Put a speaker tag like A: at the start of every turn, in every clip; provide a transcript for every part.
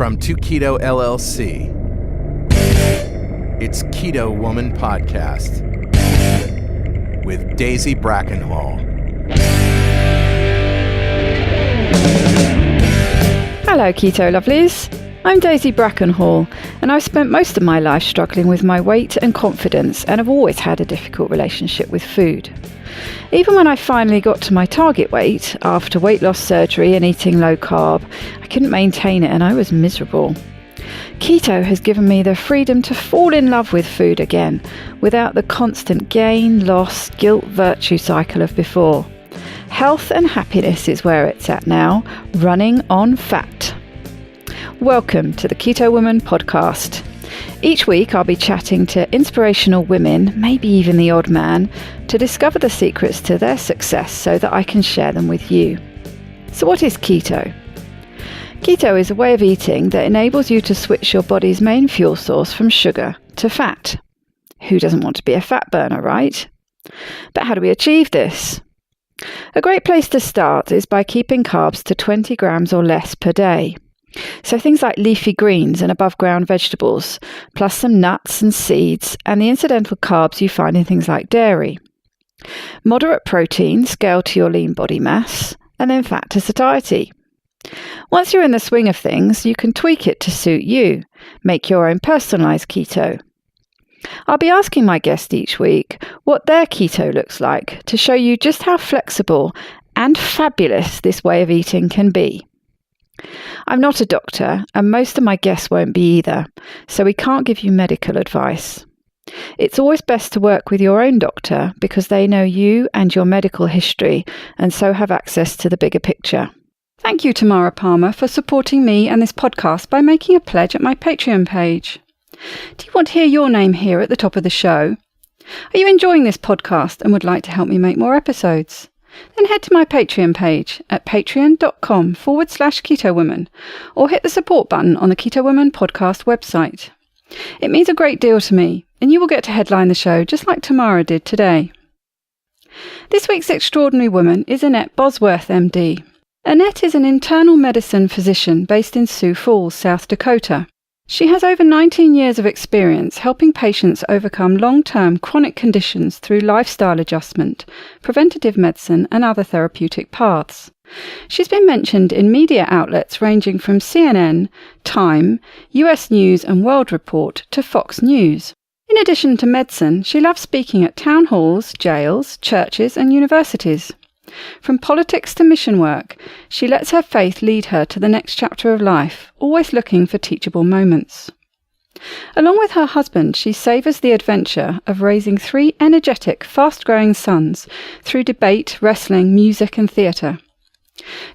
A: From 2Keto LLC, it's Keto Woman Podcast with Daisy Brackenhall.
B: Hello, Keto Lovelies. I'm Daisy Brackenhall, and I've spent most of my life struggling with my weight and confidence, and have always had a difficult relationship with food. Even when I finally got to my target weight, after weight loss surgery and eating low carb, I couldn't maintain it and I was miserable. Keto has given me the freedom to fall in love with food again, without the constant gain, loss, guilt, virtue cycle of before. Health and happiness is where it's at now, running on fat. Welcome to the Keto Woman Podcast. Each week I'll be chatting to inspirational women, maybe even the odd man, to discover the secrets to their success so that I can share them with you. So what is keto? Keto is a way of eating that enables you to switch your body's main fuel source from sugar to fat. Who doesn't want to be a fat burner, right? But how do we achieve this? A great place to start is by keeping carbs to 20 grams or less per day. So things like leafy greens and above ground vegetables, plus some nuts and seeds, and the incidental carbs you find in things like dairy. Moderate protein, scale to your lean body mass, and then fat to satiety. Once you're in the swing of things, you can tweak it to suit you. Make your own personalised keto. I'll be asking my guest each week what their keto looks like to show you just how flexible and fabulous this way of eating can be. I'm not a doctor, and most of my guests won't be either, so we can't give you medical advice. It's always best to work with your own doctor because they know you and your medical history, and so have access to the bigger picture. Thank you, Tamara Palmer, for supporting me and this podcast by making a pledge at my Patreon page. Do you want to hear your name here at the top of the show? Are you enjoying this podcast and would like to help me make more episodes? Then head to my Patreon page at patreon.com/KetoWoman or hit the support button on the Keto Woman podcast website. It means a great deal to me, and you will get to headline the show just like Tamara did today. This week's extraordinary woman is Annette Bosworth, MD. Annette is an internal medicine physician based in Sioux Falls, South Dakota. She has over 19 years of experience helping patients overcome long-term chronic conditions through lifestyle adjustment, preventative medicine, and other therapeutic paths. She's been mentioned in media outlets ranging from CNN, Time, US News and World Report to Fox News. In addition to medicine, she loves speaking at town halls, jails, churches, and universities. From politics to mission work, she lets her faith lead her to the next chapter of life, always looking for teachable moments. Along with her husband, she savours the adventure of raising 3 energetic, fast-growing sons through debate, wrestling, music and theatre.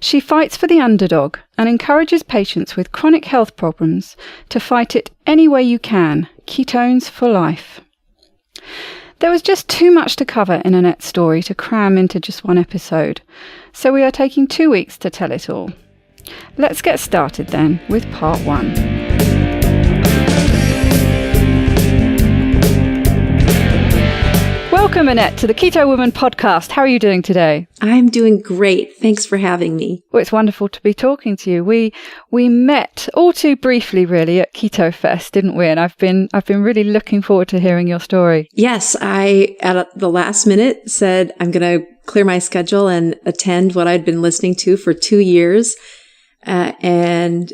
B: She fights for the underdog and encourages patients with chronic health problems to fight it any way you can. Ketones for life. There was just too much to cover in Annette's story to cram into just one episode, so we are taking 2 weeks to tell it all. Let's get started then with part 1. Welcome, Annette, to the Keto Woman Podcast. How are you doing today?
C: I'm doing great. Thanks for having me.
B: Well, it's wonderful to be talking to you. We met all too briefly, really, at Keto Fest, didn't we? And I've been really looking forward to hearing your story.
C: Yes, I at the last minute said I'm going to clear my schedule and attend what I'd been listening to for 2 years, and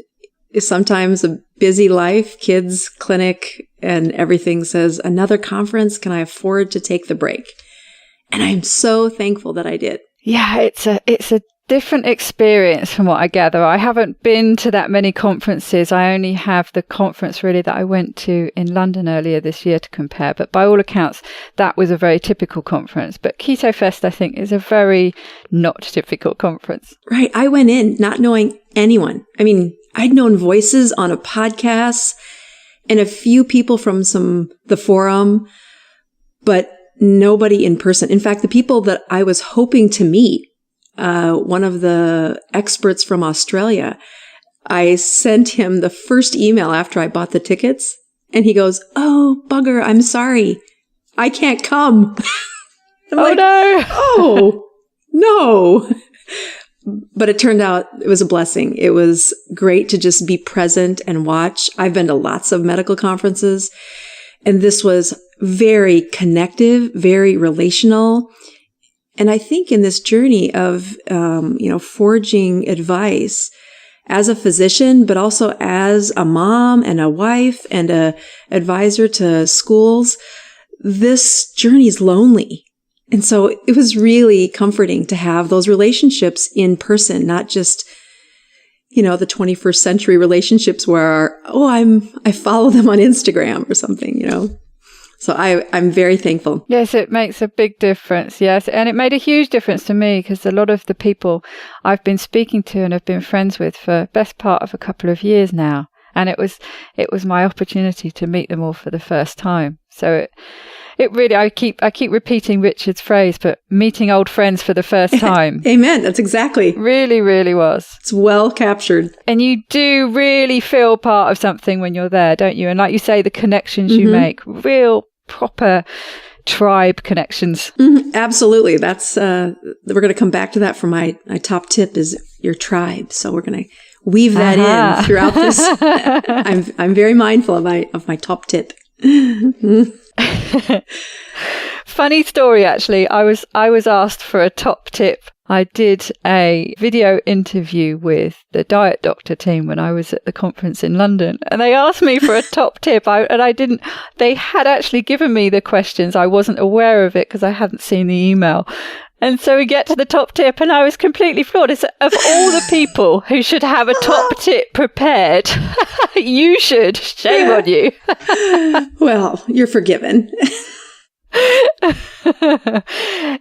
C: sometimes a busy life, kids, clinic, and everything says, another conference, can I afford to take the break? And I'm so thankful that I did.
B: Yeah, it's a different experience from what I gather. I haven't been to that many conferences. I only have the conference really that I went to in London earlier this year to compare. But by all accounts, that was a very typical conference. But Keto Fest, I think, is a very not typical conference.
C: Right. I went in not knowing anyone. I mean, I'd known voices on a podcast and a few people from the forum, but nobody in person. In fact, the people that I was hoping to meet, one of the experts from Australia, I sent him the first email after I bought the tickets, and he goes, "Oh, bugger, I'm sorry. I can't come."
B: No.
C: Oh, no. But it turned out it was a blessing. It was great to just be present and watch. I've been to lots of medical conferences, and this was very connective, very relational. And I think in this journey of, forging advice as a physician, but also as a mom and a wife and a advisor to schools, this journey is lonely. And so it was really comforting to have those relationships in person, not just, the 21st century relationships where, I follow them on Instagram or something, So I'm very thankful.
B: Yes, it makes a big difference. Yes. And it made a huge difference to me because a lot of the people I've been speaking to and have been friends with for the best part of a couple of years now. And it was my opportunity to meet them all for the first time. So it really, I keep repeating Richard's phrase, but meeting old friends for the first time.
C: Amen. That's exactly.
B: Really, really was.
C: It's well captured.
B: And you do really feel part of something when you're there, don't you? And like you say, the connections you make, real proper tribe connections.
C: Absolutely. That's, we're going to come back to that for my top tip is your tribe. So we're going to weave that in throughout this. I'm very mindful of my top tip.
B: Funny story, actually. I was asked for a top tip. I did a video interview with the diet doctor team when I was at the conference in London, and they asked me for a top tip. They had actually given me the questions. I wasn't aware of it because I hadn't seen the email. And so we get to the top tip, and I was completely floored. It's, of all the people who should have a top tip prepared, you should. Shame on you.
C: Well, you're forgiven.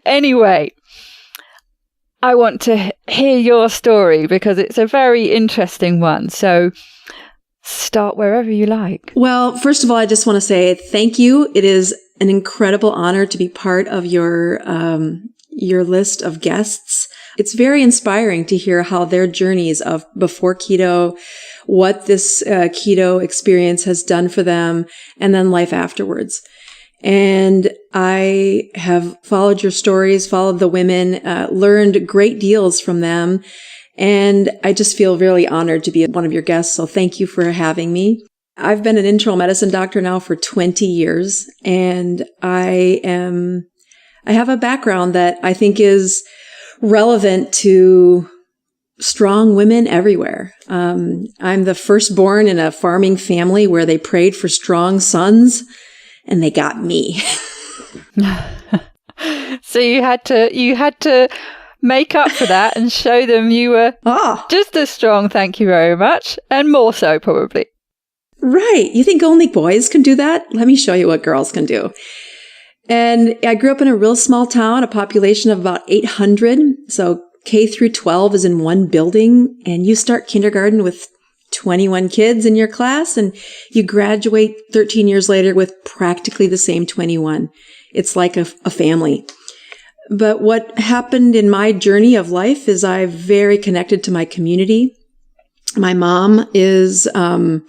B: Anyway, I want to hear your story because it's a very interesting one. So start wherever you like.
C: Well, first of all, I just want to say thank you. It is an incredible honor to be part of your list of guests. It's very inspiring to hear how their journeys of before keto, what this keto experience has done for them, and then life afterwards. And I have followed your stories, followed the women, learned great deals from them. And I just feel really honored to be one of your guests. So thank you for having me. I've been an internal medicine doctor now for 20 years, and I have a background that I think is relevant to strong women everywhere. I'm the firstborn in a farming family where they prayed for strong sons, and they got me.
B: So you had to make up for that and show them you were just as strong, thank you very much, and more so probably.
C: Right. You think only boys can do that? Let me show you what girls can do. And I grew up in a real small town, a population of about 800. So K through 12 is in one building, and you start kindergarten with 21 kids in your class, and you graduate 13 years later with practically the same 21. It's like a family. But what happened in my journey of life is I'm very connected to my community. My mom is a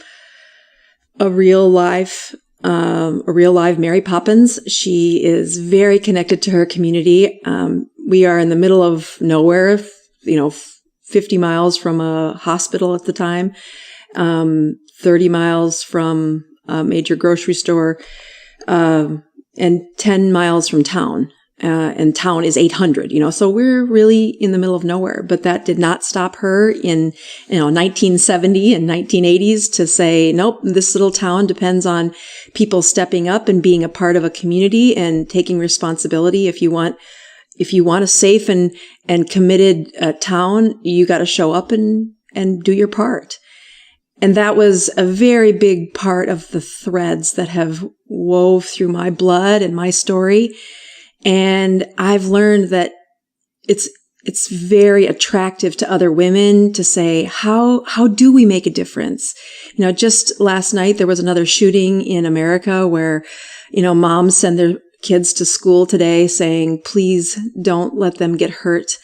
C: real live Mary Poppins. She is very connected to her community. We are in the middle of nowhere, 50 miles from a hospital at the time, 30 miles from a major grocery store, and 10 miles from town. And town is 800, so we're really in the middle of nowhere. But that did not stop her in, 1970 and 1980s to say, nope, this little town depends on people stepping up and being a part of a community and taking responsibility. If you want a safe and committed town, you got to show up and do your part. And that was a very big part of the threads that have wove through my blood and my story. And I've learned that it's very attractive to other women to say, how do we make a difference? Just last night, there was another shooting in America where, moms send their kids to school today saying, please don't let them get hurt.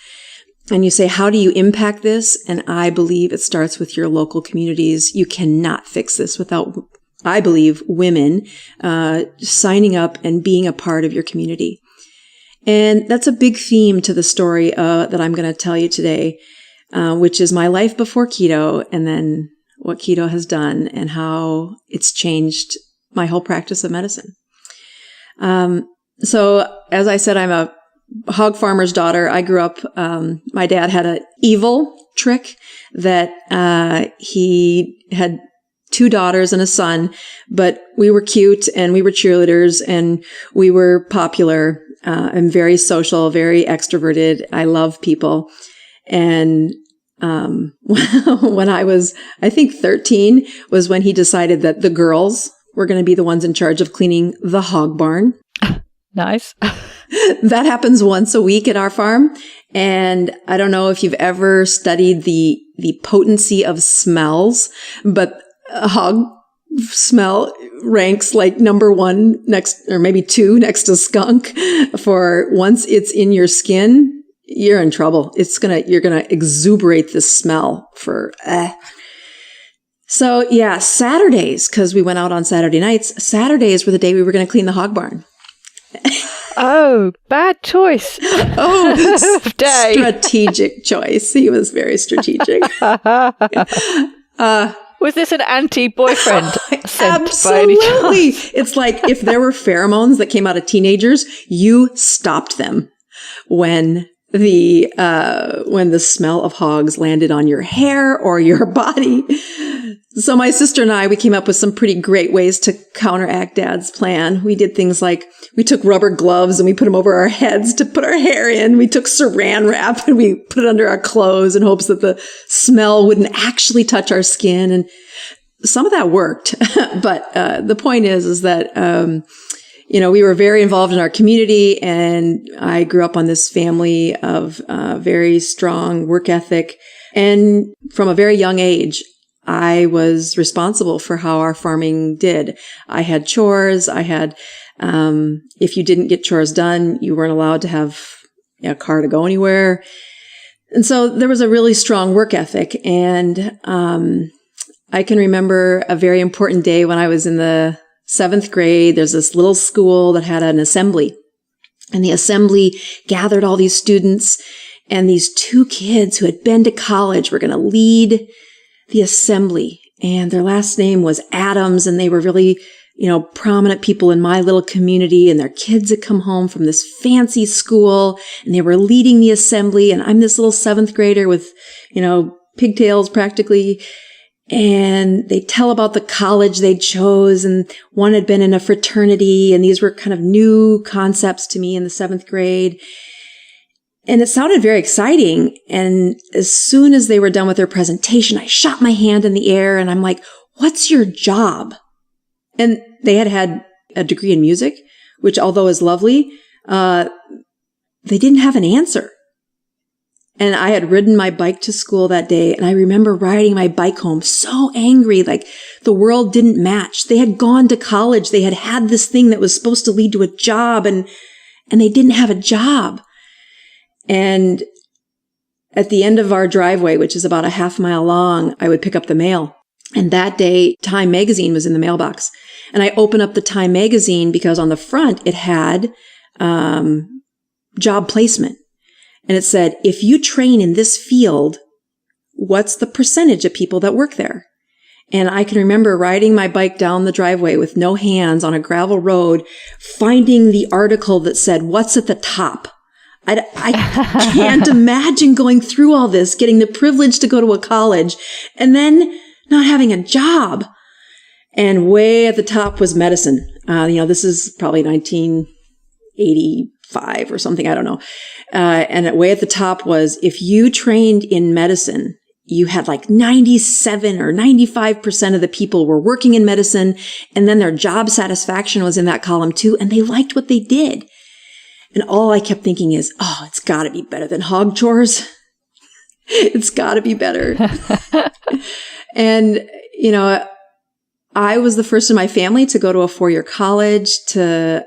C: And you say, how do you impact this? And I believe it starts with your local communities. You cannot fix this without, I believe, women signing up and being a part of your community. And that's a big theme to the story that I'm going to tell you today. which is my life before keto, and then what keto has done and how it's changed my whole practice of medicine. So as I said, I'm a hog farmer's daughter. I grew up, my dad had an evil trick that he had 2 daughters and a son, but we were cute and we were cheerleaders and we were popular and very social, very extroverted. I love people. And when I was, I think 13 was when he decided that the girls were going to be the ones in charge of cleaning the hog barn.
B: Nice.
C: That happens once a week at our farm. And I don't know if you've ever studied the potency of smells, but a hog smell ranks like number 1 next, or maybe 2 next to skunk. For once it's in your skin, you're in trouble. You're gonna exuberate this smell for, So yeah, Saturdays, because we went out on Saturday nights, Saturdays were the day we were going to clean the hog barn.
B: Oh, bad choice.
C: Oh,
B: day.
C: Strategic choice. He was very strategic.
B: Was this an anti-boyfriend scent?
C: Absolutely.
B: By any chance?
C: It's like if there were pheromones that came out of teenagers, you stopped them when the smell of hogs landed on your hair or your body. So my sister and I, we came up with some pretty great ways to counteract Dad's plan. We did things like we took rubber gloves and we put them over our heads to put our hair in. We took saran wrap and we put it under our clothes in hopes that the smell wouldn't actually touch our skin. And some of that worked. But the point is that we were very involved in our community, and I grew up on this family of very strong work ethic. And from a very young age, I was responsible for how our farming did. I had chores. I had, if you didn't get chores done, you weren't allowed to have a car to go anywhere. And so there was a really strong work ethic. And I can remember a very important day when I was in the 7th grade. There's this little school that had an assembly, and the assembly gathered all these students, and these 2 kids who had been to college were going to lead the assembly, and their last name was Adams, and they were really, prominent people in my little community, and their kids had come home from this fancy school, and they were leading the assembly, and I'm this little 7th grader with, pigtails practically. And they tell about the college they chose, and one had been in a fraternity, and these were kind of new concepts to me in the 7th grade. And it sounded very exciting. And as soon as they were done with their presentation, I shot my hand in the air and I'm like, "What's your job?" And they had a degree in music, which although is lovely, they didn't have an answer. And I had ridden my bike to school that day, and I remember riding my bike home so angry, like the world didn't match. They had gone to college. They had this thing that was supposed to lead to a job, and they didn't have a job. And at the end of our driveway, which is about a half mile long, I would pick up the mail. And that day, Time magazine was in the mailbox. And I opened up the Time magazine because on the front, it had job placement. And it said, if you train in this field, what's the percentage of people that work there? And I can remember riding my bike down the driveway with no hands on a gravel road, finding the article that said, what's at the top? I can't imagine going through all this, getting the privilege to go to a college, and then not having a job. And way at the top was medicine. This is probably 1985 or something. I don't know. And way at the top was, if you trained in medicine, you had like 97 or 95% of the people were working in medicine. And then their job satisfaction was in that column too. And they liked what they did. And all I kept thinking is, oh, it's got to be better than hog chores. It's got to be better. And, I was the first in my family to go to a 4-year college to,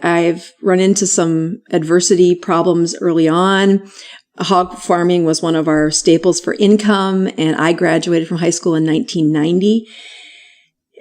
C: I've run into some adversity problems early on. Hog farming was one of our staples for income, and I graduated from high school in 1990.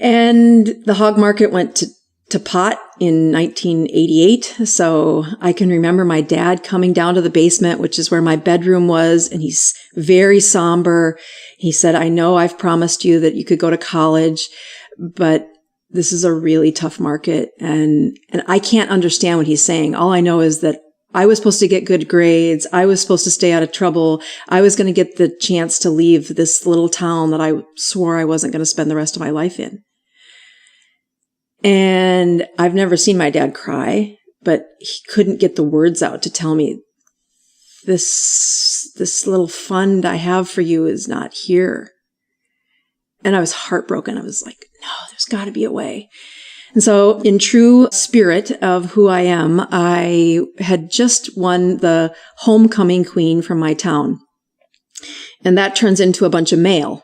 C: And the hog market went to to pot in 1988. So I can remember my dad coming down to the basement, which is where my bedroom was. And he's very somber. He said, I know I've promised you that you could go to college, but this is a really tough market. And I can't understand what he's saying. All I know is that I was supposed to get good grades. I was supposed to stay out of trouble. I was going to get the chance to leave this little town that I swore I wasn't going to spend the rest of my life in. And I've never seen my dad cry, but he couldn't get the words out to tell me this little fund I have for you is not here. And I was heartbroken. I was like, no, there's got to be a way. And so in true spirit of who I am, I had just won the homecoming queen from my town. And that turns into a bunch of mail.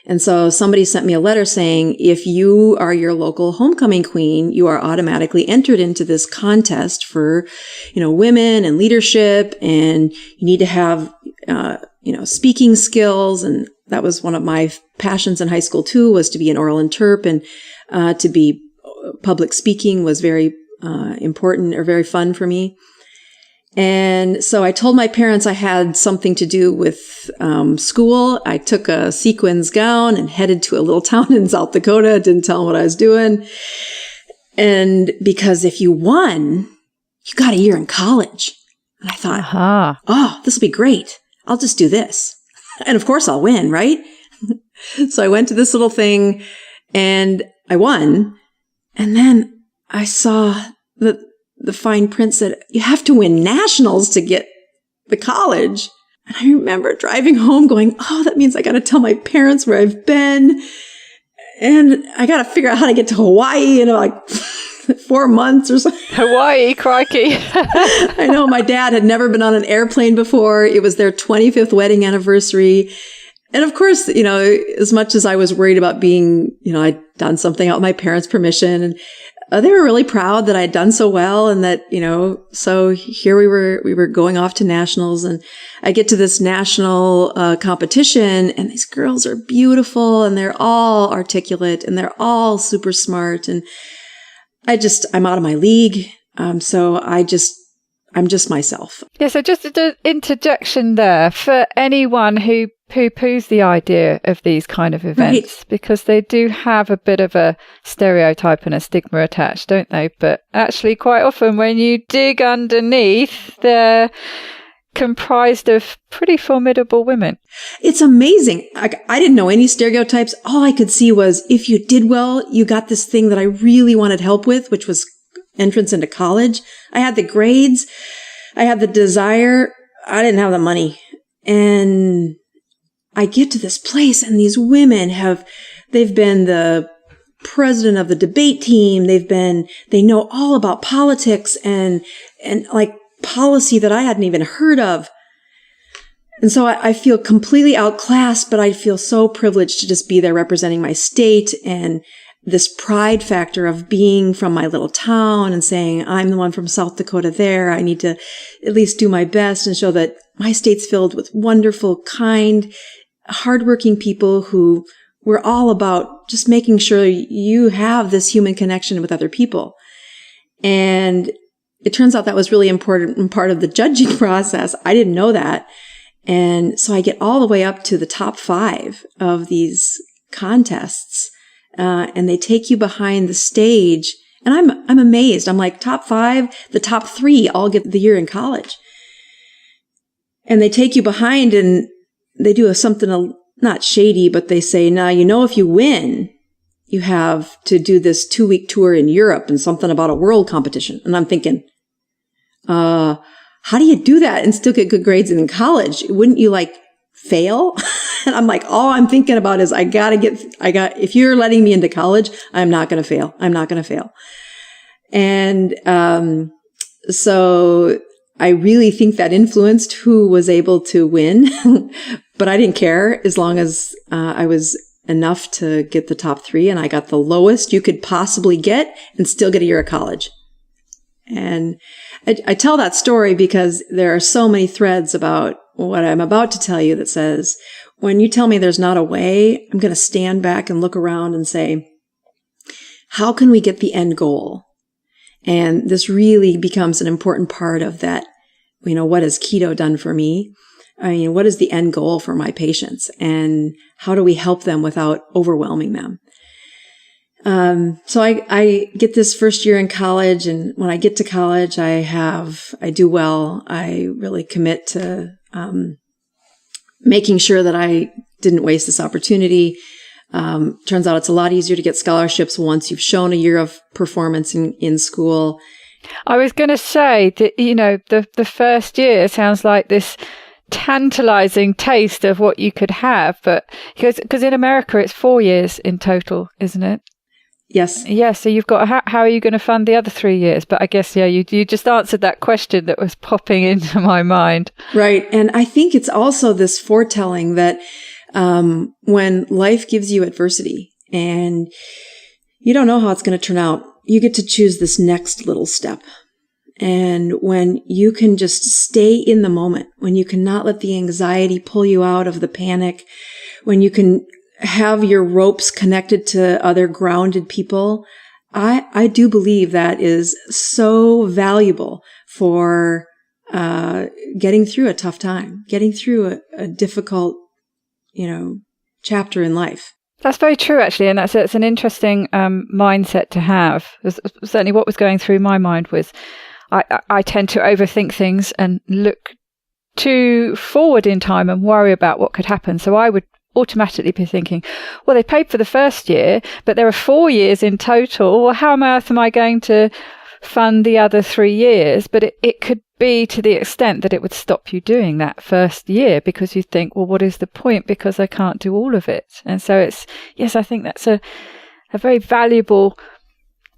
C: And so somebody sent me a letter saying, if you are your local homecoming queen, you are automatically entered into this contest for, women and leadership. And you need to have, speaking skills. And that was one of my passions in high school too, was to be an oral interp, and to be public speaking was very important or very fun for me. And so I told my parents I had something to do with school. I took a sequins gown and headed to a little town in South Dakota. Didn't tell them what I was doing. And because if you won, you got a year in college. And I thought, oh, this will be great. I'll just do this. And of course I'll win, right? So I went to this little thing and I won. And then I saw the fine print said, you have to win nationals to get the college. And I remember driving home going, oh, that means I got to tell my parents where I've been. And I got to figure out how to get to Hawaii in like 4 months or something.
B: Hawaii, crikey.
C: I know my dad had never been on an airplane before. It was their 25th wedding anniversary. And of course, as much as I was worried about being, I'd done something out with my parents' permission, and they were really proud that I had done so well, and that, so here we were going off to nationals, and I get to this national competition, and these girls are beautiful, and they're all articulate, and they're all super smart, and I'm out of my league. So I'm just myself.
B: Yeah. So just an interjection there for anyone who poo-poos the idea of these kind of events, right? Because they do have a bit of a stereotype and a stigma attached, don't they? But actually quite often when you dig underneath, they're comprised of pretty formidable women.
C: It's amazing. I didn't know any stereotypes. All I could see was if you did well, you got this thing that I really wanted help with, which was entrance into college. I had the grades. I had the desire. I didn't have the money. And I get to this place and these women they've been the president of the debate team. They know all about politics and like policy that I hadn't even heard of. And so I feel completely outclassed, but I feel so privileged to just be there representing my state, and this pride factor of being from my little town and saying, I'm the one from South Dakota there. I need to at least do my best and show that my state's filled with wonderful, kind, hardworking people who we're all about just making sure you have this human connection with other people. And it turns out that was really important part of the judging process. I didn't know that. And so I get all the way up to the top 5 of these contests. And they take you behind the stage, and I'm amazed. I'm like, top 5, the top 3 all get the year in college. And they take you behind and they do something not shady, but they say, now, if you win, you have to do this 2-week tour in Europe and something about a world competition. And I'm thinking, how do you do that and still get good grades in college? Wouldn't you fail? And I'm like, all I'm thinking about is if you're letting me into college, I'm not going to fail. I'm not going to fail. And, so I really think that influenced who was able to win, but I didn't care as long as, I was enough to get the top 3, and I got the lowest you could possibly get and still get a year of college. And I tell that story because there are so many threads about what I'm about to tell you that says, when you tell me there's not a way, I'm going to stand back and look around and say, how can we get the end goal? And this really becomes an important part of that. What has keto done for me? I mean, what is the end goal for my patients, and how do we help them without overwhelming them? So I get this first year in college, and when I get to college, I do well. I really commit to, making sure that I didn't waste this opportunity. Turns out it's a lot easier to get scholarships once you've shown a year of performance in school.
B: I was going to say that, the first year sounds like this tantalizing taste of what you could have, but because in America it's 4 years in total, isn't it?
C: Yes.
B: Yeah. So you've got, how are you going to fund the other 3 years? But I guess, you just answered that question that was popping into my mind.
C: Right. And I think it's also this foretelling that when life gives you adversity and you don't know how it's going to turn out, you get to choose this next little step. And when you can just stay in the moment, when you cannot let the anxiety pull you out of the panic, when you can have your ropes connected to other grounded people, I do believe that is so valuable for getting through a tough time, getting through a difficult, chapter in life.
B: That's very true, actually, and it's an interesting mindset to have. Certainly, what was going through my mind was I tend to overthink things and look too forward in time and worry about what could happen. So I would automatically be thinking, well, they paid for the first year, but there are 4 years in total. Well, how on earth am I going to fund the other 3 years? But it could be to the extent that it would stop you doing that first year, because you think, well, what is the point? Because I can't do all of it. And so I think that's a very valuable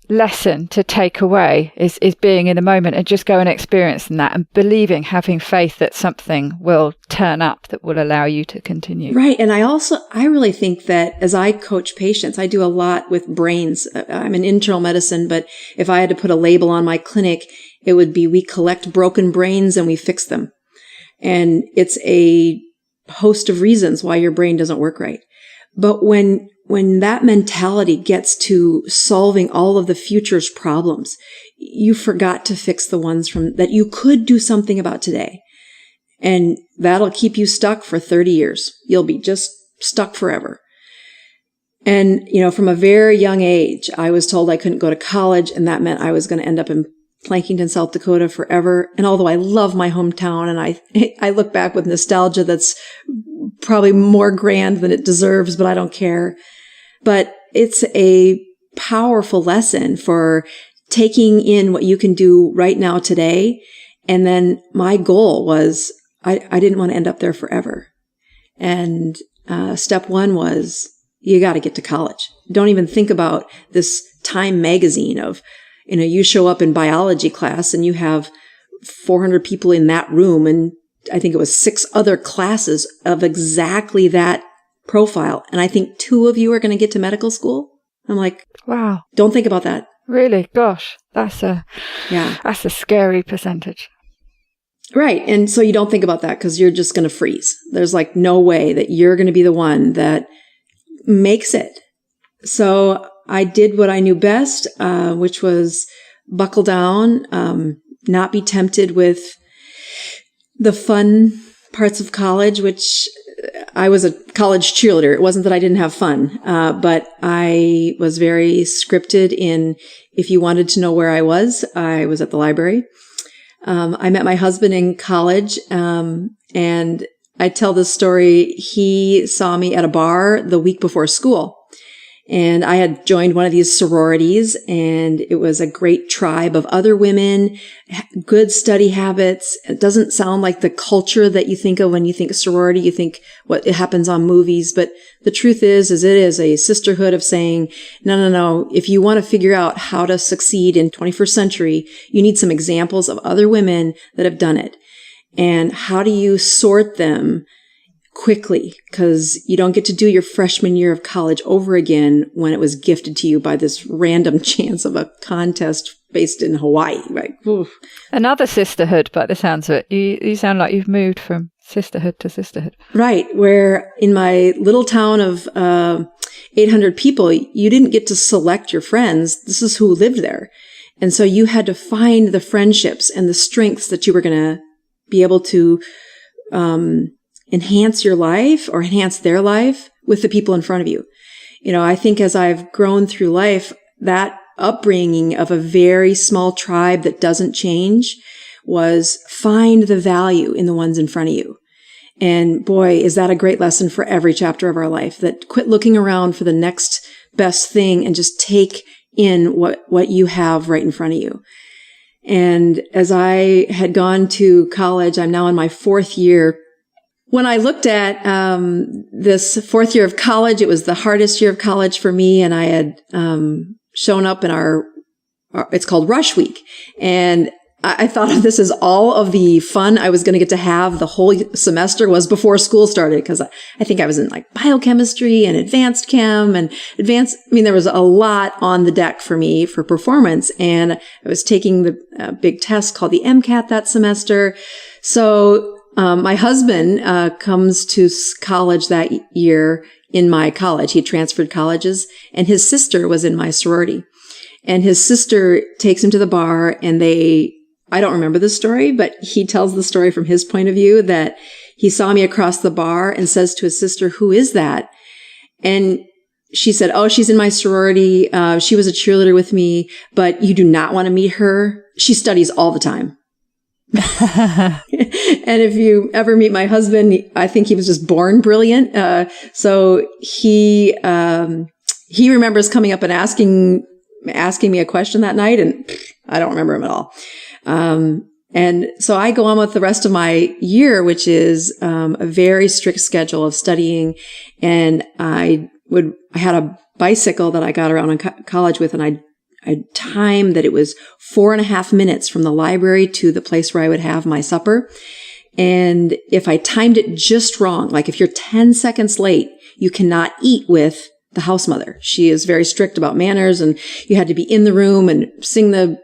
B: lesson to take away is being in the moment and just go and experiencing that and believing, having faith that something will turn up that will allow you to continue.
C: Right. And I really think that as I coach patients, I do a lot with brains. I'm in internal medicine, but if I had to put a label on my clinic, it would be, we collect broken brains and we fix them. And it's a host of reasons why your brain doesn't work right. But when that mentality gets to solving all of the future's problems, you forgot to fix the ones that you could do something about today. And that'll keep you stuck for 30 years. You'll be just stuck forever. And, from a very young age, I was told I couldn't go to college, and that meant I was going to end up in Plankington, South Dakota forever. And although I love my hometown and I look back with nostalgia that's probably more grand than it deserves, but I don't care. But it's a powerful lesson for taking in what you can do right now today. And then my goal was, I didn't want to end up there forever. And step one was, you got to get to college. Don't even think about this Time magazine of, you show up in biology class and you have 400 people in that room, and I think it was 6 other classes of exactly that profile. And I think 2 of you are going to get to medical school. I'm like,
B: wow.
C: Don't think about that.
B: Really? Gosh, that's a scary percentage.
C: Right. And so you don't think about that because you're just going to freeze. There's like no way that you're going to be the one that makes it. So I did what I knew best, which was buckle down, not be tempted with the fun parts of college, which I was a college cheerleader. It wasn't that I didn't have fun, but I was very scripted in, if you wanted to know where I was at the library. I met my husband in college, and I tell this story. He saw me at a bar the week before school. And I had joined one of these sororities, and it was a great tribe of other women, good study habits. It doesn't sound like the culture that you think of when you think sorority. You think what happens on movies. But the truth is it is a sisterhood of saying, no. If you want to figure out how to succeed in 21st century, you need some examples of other women that have done it. And how do you sort them quickly? Because you don't get to do your freshman year of college over again when it was gifted to you by this random chance of a contest based in Hawaii, right? Oof.
B: Another sisterhood, by the sounds of it. You sound like you've moved from sisterhood to sisterhood.
C: Right, where in my little town of 800 people, you didn't get to select your friends. This is who lived there. And so you had to find the friendships and the strengths that you were going to be able to enhance your life or enhance their life with the people in front of you. I think as I've grown through life, that upbringing of a very small tribe that doesn't change was find the value in the ones in front of you. And boy, is that a great lesson for every chapter of our life, that quit looking around for the next best thing and just take in what you have right in front of you. And as I had gone to college, I'm now in my 4th year. When I looked at this 4th year of college, it was the hardest year of college for me. And I had shown up in our it's called Rush Week. And I thought of this as all of the fun I was going to get to have the whole semester was before school started, because I think I was in like biochemistry and advanced chem and there was a lot on the deck for me for performance. And I was taking the big test called the MCAT that semester. So my husband comes to college that year in my college. He transferred colleges, and his sister was in my sorority. And his sister takes him to the bar, and I don't remember the story, but he tells the story from his point of view, that he saw me across the bar and says to his sister, "Who is that?" And she said, "Oh, she's in my sorority. She was a cheerleader with me, but you do not want to meet her. She studies all the time." And if you ever meet my husband, I think he was just born brilliant. So he remembers coming up and asking me a question that night, and I don't remember him at all. And so I go on with the rest of my year, which is a very strict schedule of studying. And I had a bicycle that I got around in college with, and I timed that it was 4.5 minutes from the library to the place where I would have my supper. And if I timed it just wrong, like if you're 10 seconds late, you cannot eat with the house mother. She is very strict about manners, and you had to be in the room and sing the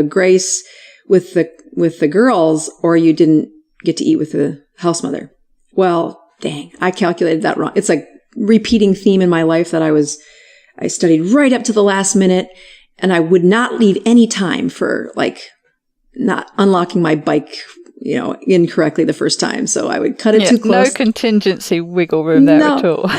C: grace with the girls, or you didn't get to eat with the house mother. Well, dang, I calculated that wrong. It's like repeating theme in my life that I studied right up to the last minute, and I would not leave any time for like not unlocking my bike, incorrectly the first time. So I would cut it too close.
B: No contingency wiggle room there at all.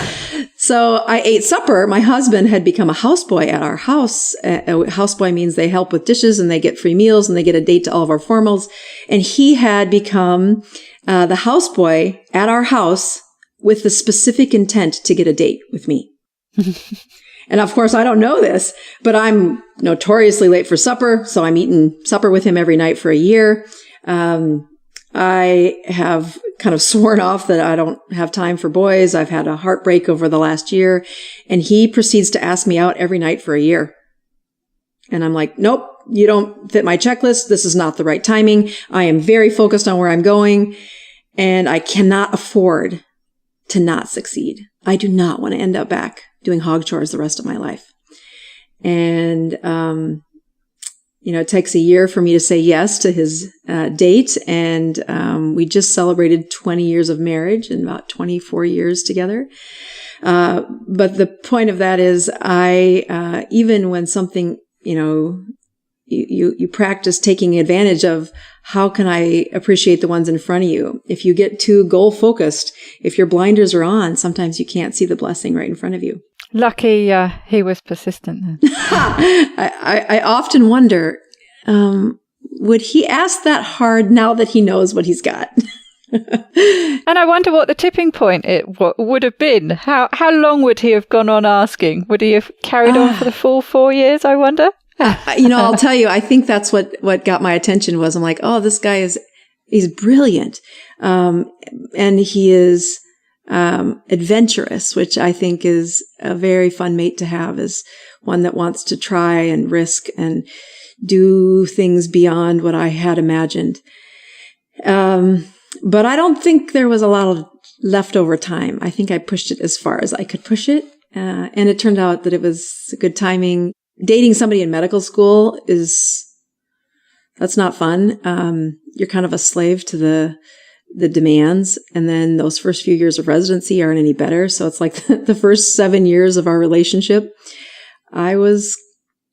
C: So I ate supper. My husband had become a houseboy at our house. A houseboy means they help with dishes and they get free meals and they get a date to all of our formals. And he had become the houseboy at our house with the specific intent to get a date with me. And of course, I don't know this, but I'm notoriously late for supper. So I'm eating supper with him every night for a year. I have kind of sworn off that I don't have time for boys. I've had a heartbreak over the last year, and he proceeds to ask me out every night for a year. And I'm like, nope, you don't fit my checklist. This is not the right timing. I am very focused on where I'm going, and I cannot afford to not succeed. I do not want to end up back doing hog chores the rest of my life. And, it takes a year for me to say yes to his date. And we just celebrated 20 years of marriage and about 24 years together. But the point of that is even when something, you practice taking advantage of how can I appreciate the ones in front of you. If you get too goal focused, if your blinders are on, sometimes you can't see the blessing right in front of you.
B: Lucky he was persistent then.
C: I often wonder, would he ask that hard now that he knows what he's got?
B: And I wonder what the tipping point would have been. How long would he have gone on asking? Would he have carried on for the full 4 years, I wonder?
C: I'll tell you, I think that's what got my attention was I'm like, oh, this guy he's brilliant. And he is adventurous, which I think is a very fun mate to have, is one that wants to try and risk and do things beyond what I had imagined. But I don't think there was a lot of leftover time. I think I pushed it as far as I could push it. And it turned out that it was good timing. Dating somebody in medical school that's not fun. You're kind of a slave to the demands. And then those first few years of residency aren't any better. So it's like the first 7 years of our relationship, I was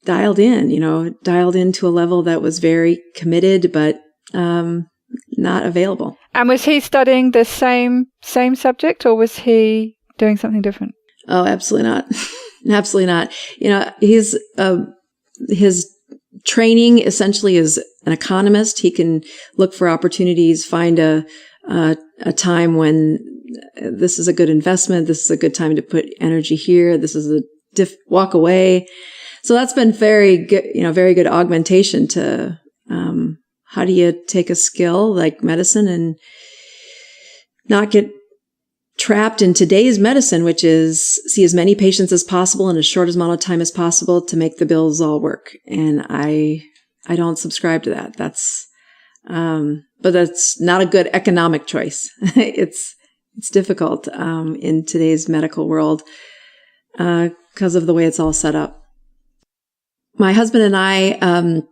C: dialed into a level that was very committed, but not available.
B: And was he studying the same subject, or was he doing something different?
C: Oh, absolutely not. Absolutely not. His training essentially is an economist. He can look for opportunities, find a time when this is a good investment. This is a good time to put energy here. This is walk away. So that's been very good augmentation to, how do you take a skill like medicine and not get trapped in today's medicine, which is see as many patients as possible in as short amount of time as possible to make the bills all work. And I don't subscribe to that. But that's not a good economic choice. It's difficult, in today's medical world, because of the way it's all set up. My husband and I,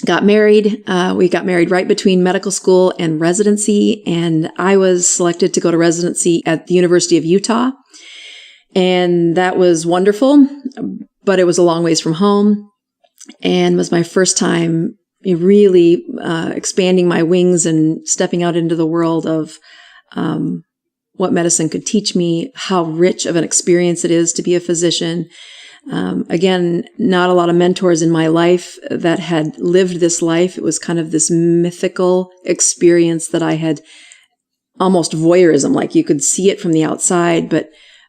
C: got married. We got married right between medical school and residency, and I was selected to go to residency at the University of Utah. And that was wonderful, but it was a long ways from home and was my first time really expanding my wings and stepping out into the world of what medicine could teach me, how rich of an experience it is to be a physician. Again, not a lot of mentors in my life that had lived this life. It was kind of this mythical experience that I had, almost voyeurism, like you could see it from the outside, but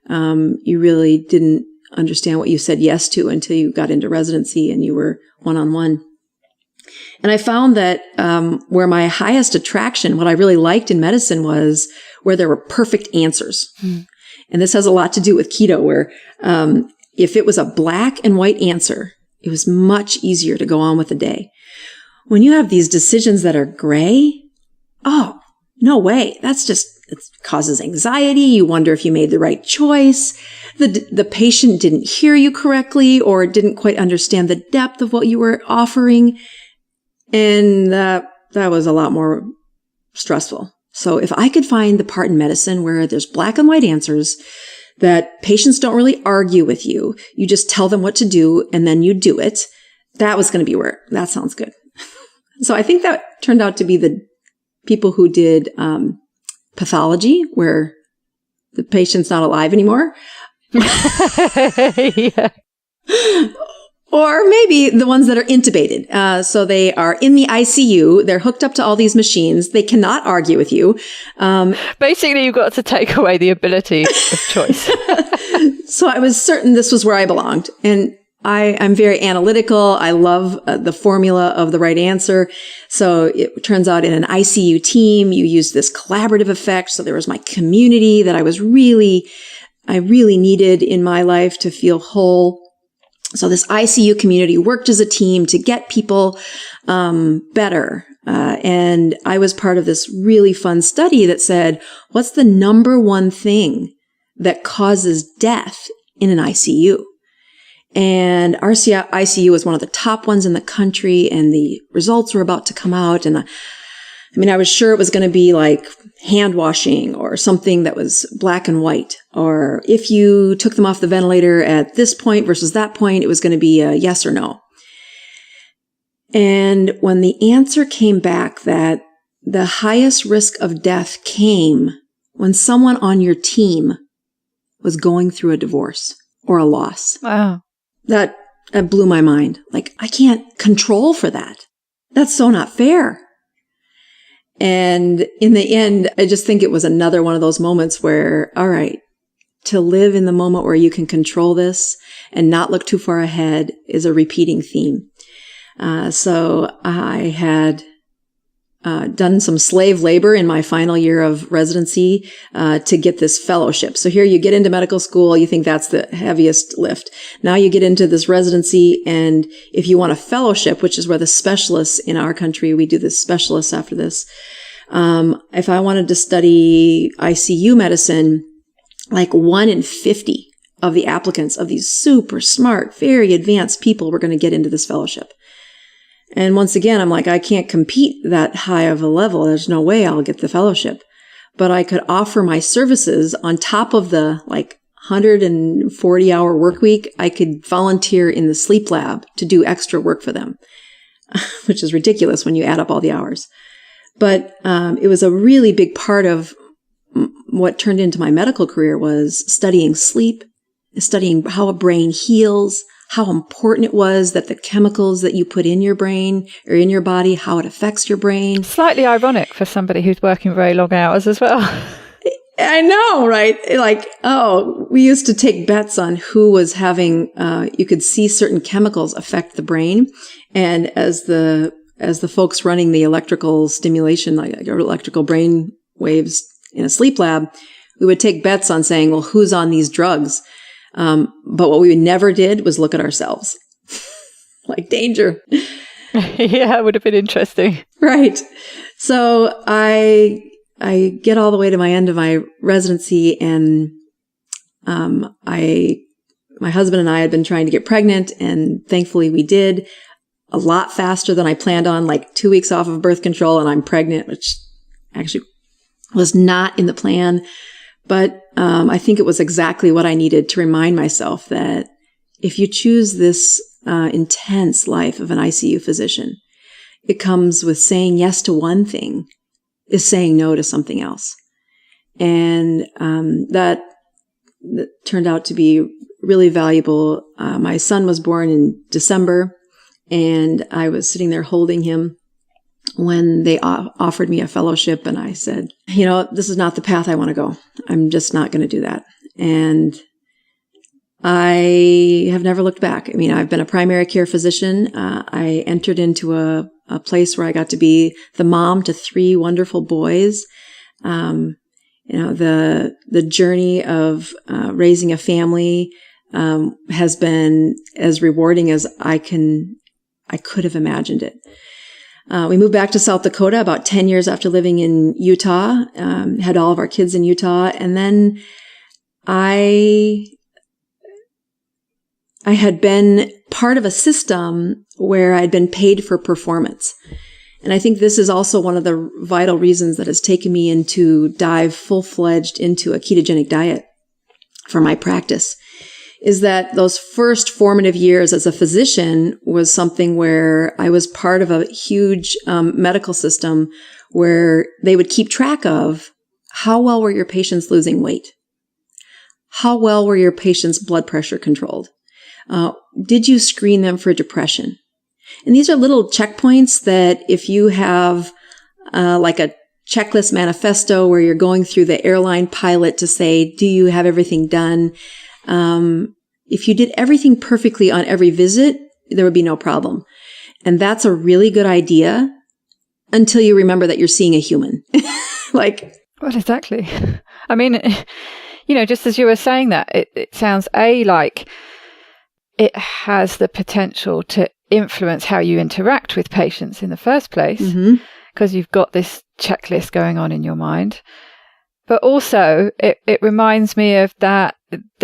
C: you really didn't understand what you said yes to until you got into residency and you were one-on-one. And I found that where my highest attraction, what I really liked in medicine, was where there were perfect answers. And this has a lot to do with keto, where if it was a black and white answer, it was much easier to go on with the day. When you have these decisions that are gray, oh, no way. It causes anxiety. You wonder if you made the right choice. The patient didn't hear you correctly or didn't quite understand the depth of what you were offering. And that was a lot more stressful. So if I could find the part in medicine where there's black and white answers, that patients don't really argue with you, you just tell them what to do and then you do it, that was going to be where, that sounds good. So I think that turned out to be the people who did pathology, where the patient's not alive anymore.
B: Yeah.
C: Or maybe the ones that are intubated. So they are in the ICU. They're hooked up to all these machines. They cannot argue with you.
B: Basically, you've got to take away the ability of choice.
C: So I was certain this was where I belonged. And I'm very analytical. I love the formula of the right answer. So it turns out in an ICU team, you use this collaborative effect. So there was my community that I really needed in my life to feel whole. So this ICU community worked as a team to get people better. And I was part of this really fun study that said, what's the number one thing that causes death in an ICU? And our ICU was one of the top ones in the country, and the results were about to come out. And I was sure it was going to be like hand washing or something that was black and white. Or if you took them off the ventilator at this point versus that point, it was going to be a yes or no. And when the answer came back that the highest risk of death came when someone on your team was going through a divorce or a loss.
B: Wow.
C: That blew my mind. Like, I can't control for that. That's so not fair. And in the end, I just think it was another one of those moments where, all right, to live in the moment where you can control this and not look too far ahead is a repeating theme. So I had done some slave labor in my final year of residency to get this fellowship. So here you get into medical school, you think that's the heaviest lift. Now you get into this residency, and if you want a fellowship, which is where the specialists in our country, we do the specialists after this. If I wanted to study ICU medicine, like 1 in 50 of the applicants of these super smart, very advanced people were going to get into this fellowship. And once again, I'm like, I can't compete that high of a level. There's no way I'll get the fellowship. But I could offer my services on top of the like 140-hour work week, I could volunteer in the sleep lab to do extra work for them, which is ridiculous when you add up all the hours. But it was a really big part of what turned into my medical career was studying sleep, studying how a brain heals, how important it was that the chemicals that you put in your brain or in your body, how it affects your brain.
B: Slightly ironic for somebody who's working very long hours as well.
C: I know, right? Like, we used to take bets on who was having, you could see certain chemicals affect the brain. And as the folks running the electrical stimulation, like electrical brain waves in a sleep lab, we would take bets on saying, well, who's on these drugs? But what we never did was look at ourselves. Like, danger.
B: Yeah, it would have been interesting.
C: Right. So I get all the way to my end of my residency, and my husband and I had been trying to get pregnant, and thankfully we did a lot faster than I planned on, like 2 weeks off of birth control, and I'm pregnant, which actually was not in the plan. But I think it was exactly what I needed to remind myself that if you choose this intense life of an ICU physician, it comes with saying yes to one thing is saying no to something else. And that turned out to be really valuable. My son was born in December, and I was sitting there holding him when they offered me a fellowship, and I said, this is not the path I want to go. I'm just not going to do that. And I have never looked back. I mean, I've been a primary care physician. I entered into a place where I got to be the mom to 3 wonderful boys. The journey of raising a family has been as rewarding as I could have imagined it. We moved back to South Dakota about 10 years after living in Utah, had all of our kids in Utah. And then I had been part of a system where I'd been paid for performance. And I think this is also one of the vital reasons that has taken me to dive full-fledged into a ketogenic diet for my practice, is that those first formative years as a physician was something where I was part of a huge medical system where they would keep track of how well were your patients losing weight? How well were your patients' blood pressure controlled? Did you screen them for depression? And these are little checkpoints that if you have like a checklist manifesto where you're going through the airline pilot to say, do you have everything done? If you did everything perfectly on every visit, there would be no problem. And that's a really good idea until you remember that you're seeing a human. Well,
B: exactly. I mean, just as you were saying that, it sounds like it has the potential to influence how you interact with patients in the first place, because you've got this checklist going on in your mind. But also, it reminds me of the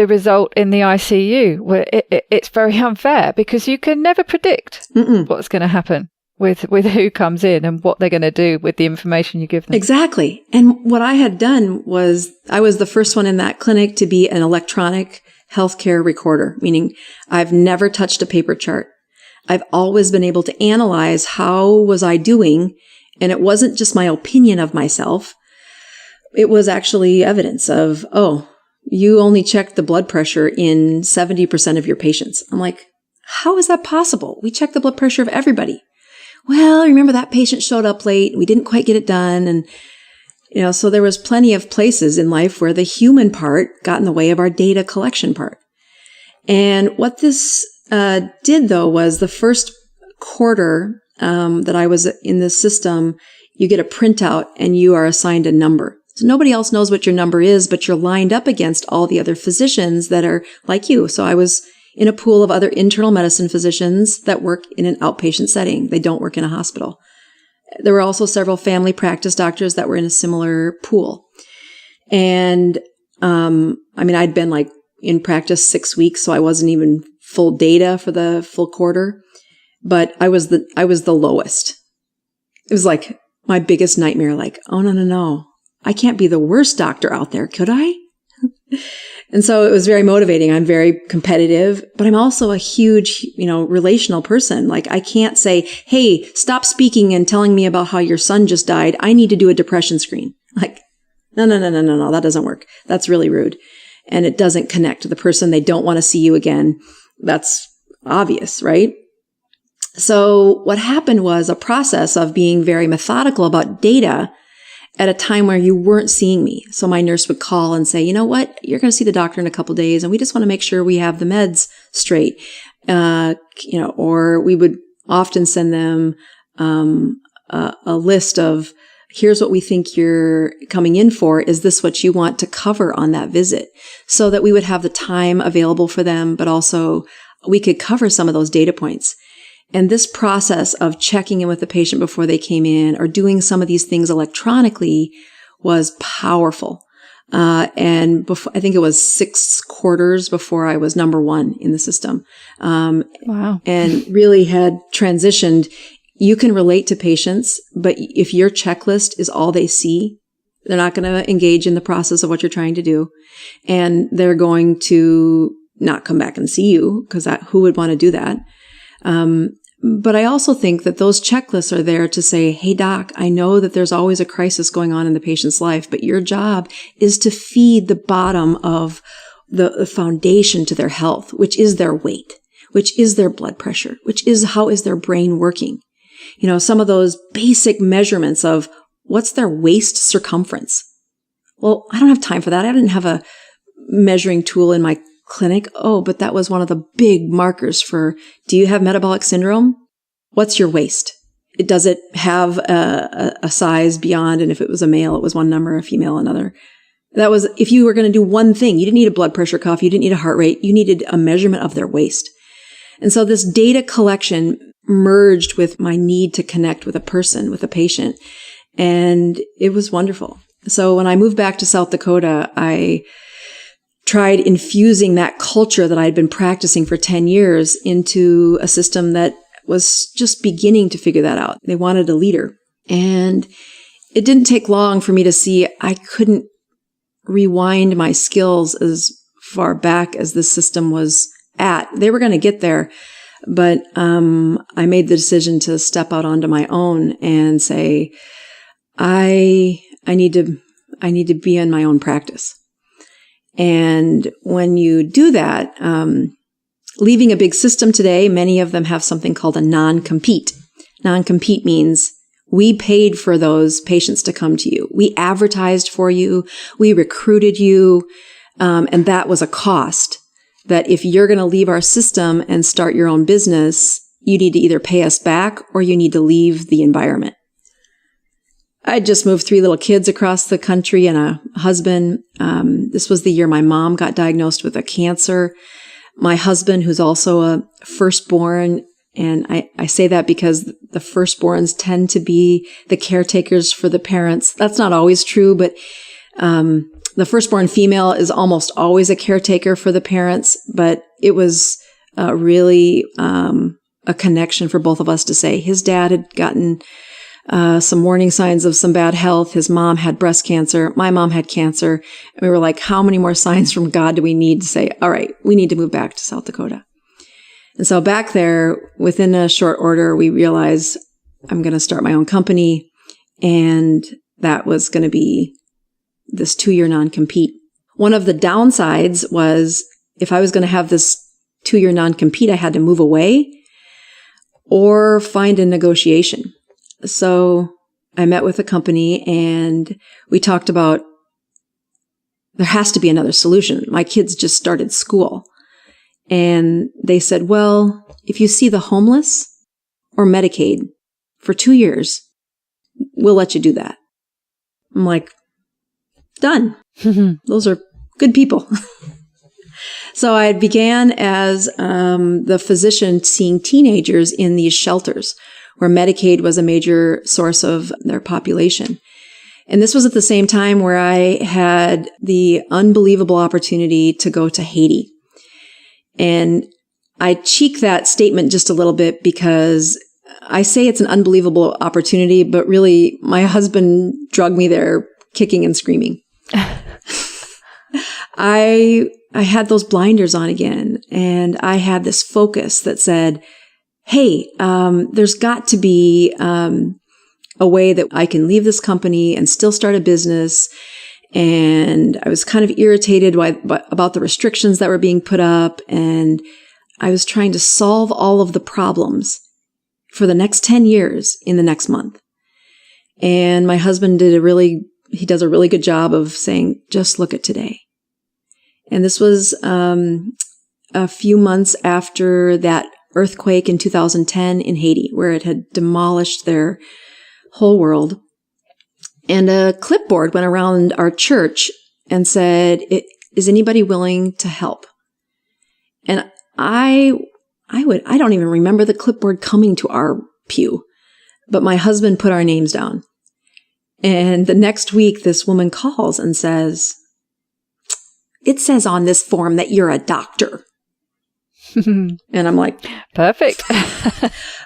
B: result in the ICU, where it's very unfair because you can never predict what's going to happen with who comes in and what they're going to do with the information you give them.
C: Exactly. And what I had done was I was the first one in that clinic to be an electronic healthcare recorder, meaning I've never touched a paper chart. I've always been able to analyze how was I doing, and it wasn't just my opinion of myself. It was actually evidence of, you only checked the blood pressure in 70% of your patients. I'm like, how is that possible? We check the blood pressure of everybody. Well, remember that patient showed up late. We didn't quite get it done. And, so there was plenty of places in life where the human part got in the way of our data collection part. And what this did, though, was the first quarter that I was in this system, you get a printout and you are assigned a number. So nobody else knows what your number is, but you're lined up against all the other physicians that are like you. So I was in a pool of other internal medicine physicians that work in an outpatient setting. They don't work in a hospital. There were also several family practice doctors that were in a similar pool. And, I'd been in practice 6 weeks, so I wasn't even full data for the full quarter, but I was the lowest. It was like my biggest nightmare, oh, no. I can't be the worst doctor out there, could I? And so it was very motivating. I'm very competitive, but I'm also a huge, relational person. Like I can't say, hey, stop speaking and telling me about how your son just died. I need to do a depression screen. Like, no, that doesn't work. That's really rude. And it doesn't connect to the person. They don't want to see you again. That's obvious, right? So what happened was a process of being very methodical about data at a time where you weren't seeing me. So my nurse would call and say, you know what, you're going to see the doctor in a couple of days, and we just want to make sure we have the meds straight. Or we would often send them a list of, here's what we think you're coming in for. Is this what you want to cover on that visit? So that we would have the time available for them, but also we could cover some of those data points. And this process of checking in with the patient before they came in or doing some of these things electronically was powerful. And before, I think it was 6 quarters before I was number 1 in the system.
B: Wow.
C: And really had transitioned. You can relate to patients, but if your checklist is all they see, they're not going to engage in the process of what you're trying to do. And they're going to not come back and see you, because who would want to do that? But I also think that those checklists are there to say, hey, doc, I know that there's always a crisis going on in the patient's life, but your job is to feed the bottom of the foundation to their health, which is their weight, which is their blood pressure, which is how is their brain working. Some of those basic measurements of what's their waist circumference. Well, I don't have time for that. I didn't have a measuring tool in my clinic. Oh, but that was one of the big markers for, do you have metabolic syndrome? What's your waist? Does it have a size beyond? And if it was a male, it was one number, a female, another. That was, if you were going to do one thing, you didn't need a blood pressure cuff. You didn't need a heart rate. You needed a measurement of their waist. And so this data collection merged with my need to connect with a person, with a patient. And it was wonderful. So when I moved back to South Dakota, I tried infusing that culture that I'd been practicing for 10 years into a system that was just beginning to figure that out. They wanted a leader. And it didn't take long for me to see I couldn't rewind my skills as far back as the system was at. They were going to get there. But I made the decision to step out onto my own and say, I need to be in my own practice. And when you do that, leaving a big system today, many of them have something called a non-compete. Non-compete means we paid for those patients to come to you. We advertised for you. We recruited you. And that was a cost that if you're going to leave our system and start your own business, you need to either pay us back or you need to leave the environment. I just moved 3 little kids across the country and a husband. This was the year my mom got diagnosed with a cancer. My husband, who's also a firstborn, and I say that because the firstborns tend to be the caretakers for the parents. That's not always true, but the firstborn female is almost always a caretaker for the parents. But it was really a connection for both of us to say his dad had gotten some warning signs of some bad health. His mom had breast cancer. My mom had cancer. And we were like, how many more signs from God do we need to say, all right, we need to move back to South Dakota? And so back there, within a short order, we realized I'm going to start my own company. And that was going to be this 2-year non-compete. One of the downsides was if I was going to have this 2-year non-compete, I had to move away or find a negotiation. So I met with a company and we talked about there has to be another solution. My kids just started school. And they said, well, if you see the homeless or Medicaid for 2 years, we'll let you do that. I'm like, done. Those are good people. So I began as the physician seeing teenagers in these shelters where Medicaid was a major source of their population. And this was at the same time where I had the unbelievable opportunity to go to Haiti. And I cheek that statement just a little bit because I say it's an unbelievable opportunity, but really my husband drugged me there kicking and screaming. I had those blinders on again, and I had this focus that said, hey, there's got to be a way that I can leave this company and still start a business. And I was kind of irritated about the restrictions that were being put up. And I was trying to solve all of the problems for the next 10 years in the next month. And my husband does a really good job of saying, just look at today. And this was a few months after that earthquake in 2010 in Haiti, where it had demolished their whole world. And a clipboard went around our church and said, is anybody willing to help? And I don't even remember the clipboard coming to our pew, but my husband put our names down. And the next week, this woman calls and says, it says on this form that you're a doctor. And I'm like,
B: perfect.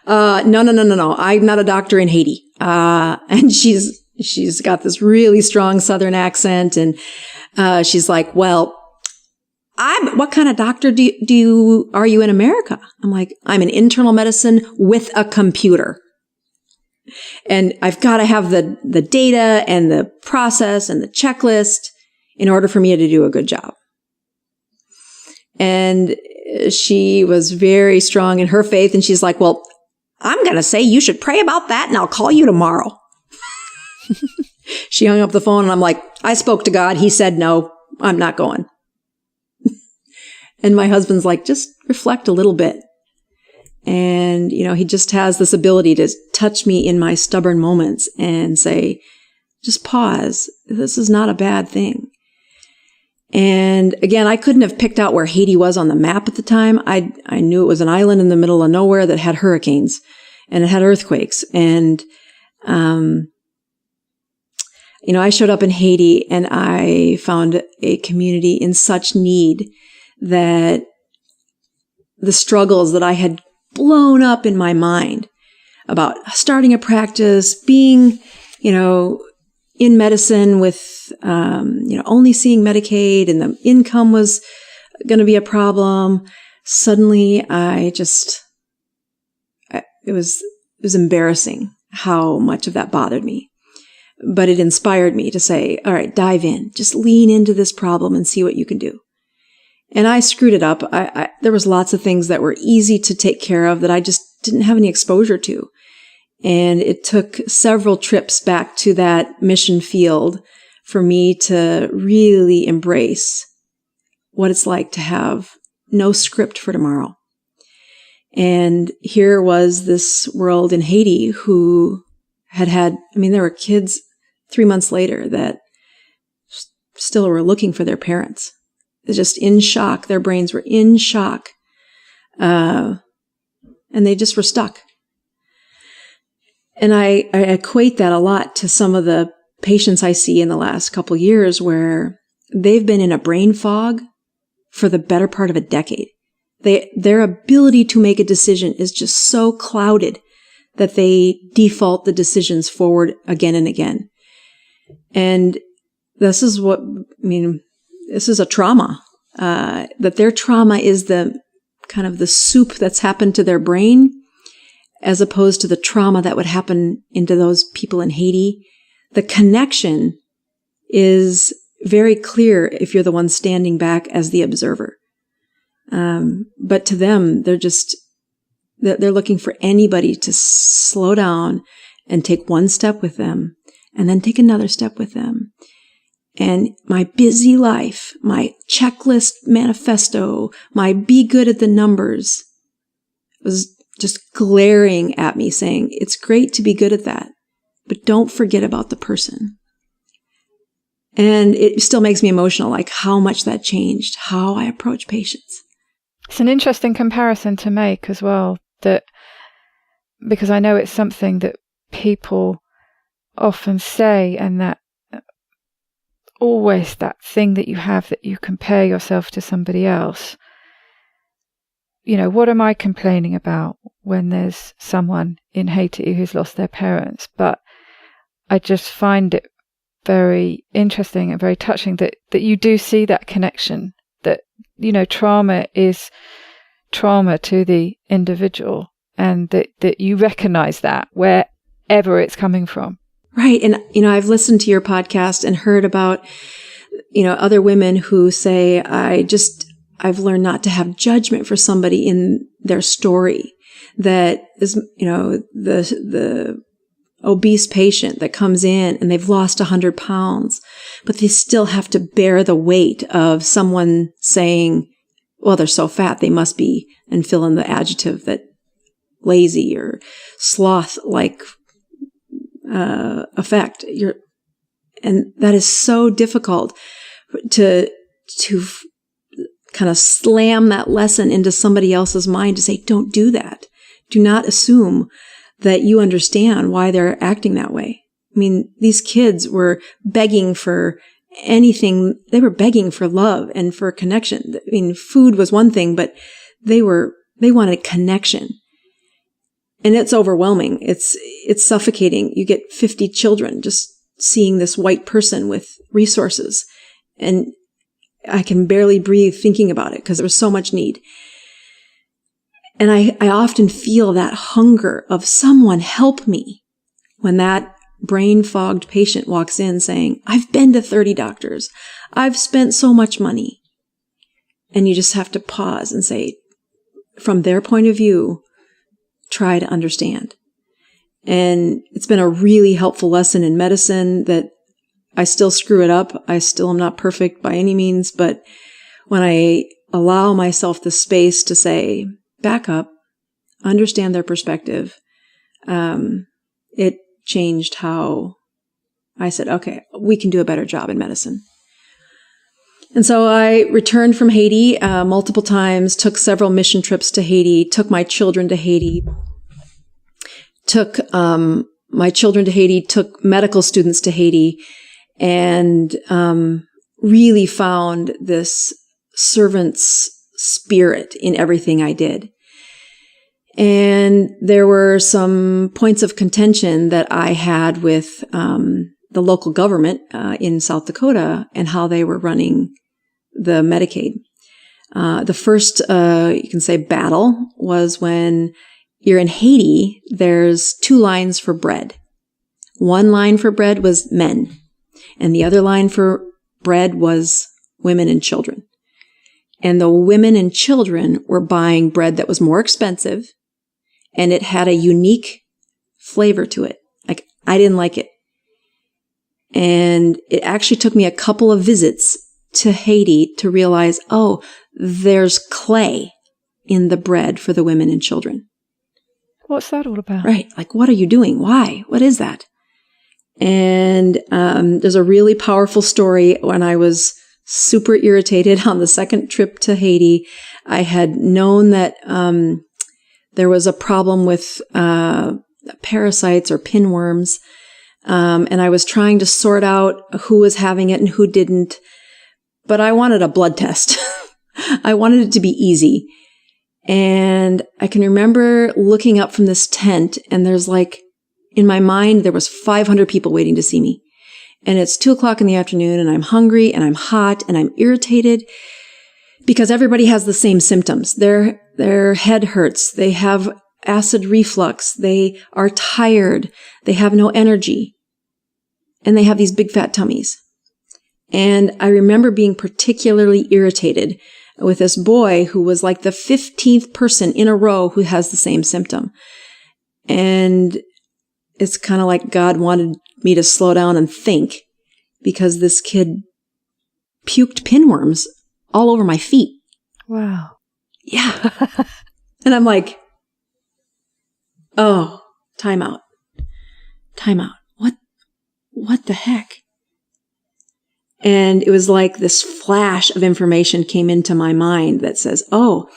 C: No. I'm not a doctor in Haiti. And she's got this really strong Southern accent. And, she's like, well, what kind of doctor are you in America? I'm like, I'm an internal medicine with a computer. And I've got to have the data and the process and the checklist in order for me to do a good job. And she was very strong in her faith. And she's like, well, I'm going to say you should pray about that and I'll call you tomorrow. She hung up the phone and I'm like, I spoke to God. He said, no, I'm not going. And my husband's like, just reflect a little bit. And, he just has this ability to touch me in my stubborn moments and say, just pause. This is not a bad thing. And again, I couldn't have picked out where Haiti was on the map at the time. I knew it was an island in the middle of nowhere that had hurricanes and it had earthquakes. And, I showed up in Haiti and I found a community in such need that the struggles that I had blown up in my mind about starting a practice, being, in medicine with, only seeing Medicaid and the income was going to be a problem. Suddenly it was embarrassing how much of that bothered me. But it inspired me to say, all right, dive in, just lean into this problem and see what you can do. And I screwed it up. There was lots of things that were easy to take care of that I just didn't have any exposure to. And it took several trips back to that mission field for me to really embrace what it's like to have no script for tomorrow. And here was this world in Haiti who there were kids 3 months later that still were looking for their parents. They're just in shock. Their brains were in shock. And they just were stuck. And I equate that a lot to some of the patients I see in the last couple years where they've been in a brain fog for the better part of a decade. Their ability to make a decision is just so clouded that they default the decisions forward again and again. And this is this is a trauma, that their trauma is the kind of the soup that's happened to their brain, as opposed to the trauma that would happen into those people in Haiti. The connection is very clear if you're the one standing back as the observer. But to them, they're looking for anybody to slow down and take one step with them and then take another step with them. And my busy life, my checklist manifesto, my be good at the numbers was just glaring at me saying, it's great to be good at that, but don't forget about the person. And it still makes me emotional, like how much that changed, how I approach patients.
B: It's an interesting comparison to make as well, because I know it's something that people often say, and that always that thing that you have that you compare yourself to somebody else. What am I complaining about when there's someone in Haiti who's lost their parents? But I just find it very interesting and very touching that you do see that connection, that, trauma is trauma to the individual, and that you recognize that wherever it's coming from.
C: Right. And, I've listened to your podcast and heard about, other women who say, I've learned not to have judgment for somebody in their story. That is, the obese patient that comes in and they've lost 100 pounds, but they still have to bear the weight of someone saying, well, they're so fat, they must be, and fill in the adjective that lazy or sloth-like effect. And that is so difficult to kind of slam that lesson into somebody else's mind to say, don't do that. Do not assume that you understand why they're acting that way. I mean, these kids were begging for anything. They were begging for love and for connection. I mean, food was one thing, but they wanted connection. And it's overwhelming. It's suffocating. You get 50 children just seeing this white person with resources. And I can barely breathe thinking about it because there was so much need. And I often feel that hunger of someone help me when that brain-fogged patient walks in saying, I've been to 30 doctors. I've spent so much money. And you just have to pause and say, from their point of view, try to understand. And it's been a really helpful lesson in medicine that I still screw it up. I still am not perfect by any means. But when I allow myself the space to say, back up, understand their perspective, it changed how I said, okay, we can do a better job in medicine. And so I returned from Haiti multiple times, took several mission trips to Haiti, took my children to Haiti, took medical students to Haiti, and really found this servant's spirit in everything I did. And there were some points of contention that I had with the local government in South Dakota and how they were running the Medicaid. The first, you can say, battle was when you're in Haiti, there's 2 lines for bread. One line for bread was men, and the other line for bread was women and children. And the women and children were buying bread that was more expensive, and it had a unique flavor to it. Like, I didn't like it. And it actually took me a couple of visits to Haiti to realize, oh, there's clay in the bread for the women and children.
B: What's that all about?
C: Right. Like, what are you doing? Why? What is that? And there's a really powerful story. When I was super irritated on the second trip to Haiti, I had known that there was a problem with parasites or pinworms, and I was trying to sort out who was having it and who didn't. But I wanted a blood test. I wanted it to be easy. And I can remember looking up from this tent, and there's in my mind, there was 500 people waiting to see me. And it's 2:00 in the afternoon, and I'm hungry, and I'm hot, and I'm irritated because everybody has the same symptoms. Their head hurts. They have acid reflux. They are tired. They have no energy. And they have these big fat tummies. And I remember being particularly irritated with this boy who was like the 15th person in a row who has the same symptom. And it's kind of like God wanted me to slow down and think, because this kid puked pinworms all over my feet.
B: Wow.
C: Yeah. And I'm like, oh, time out. What the heck? And it was like this flash of information came into my mind that says, oh,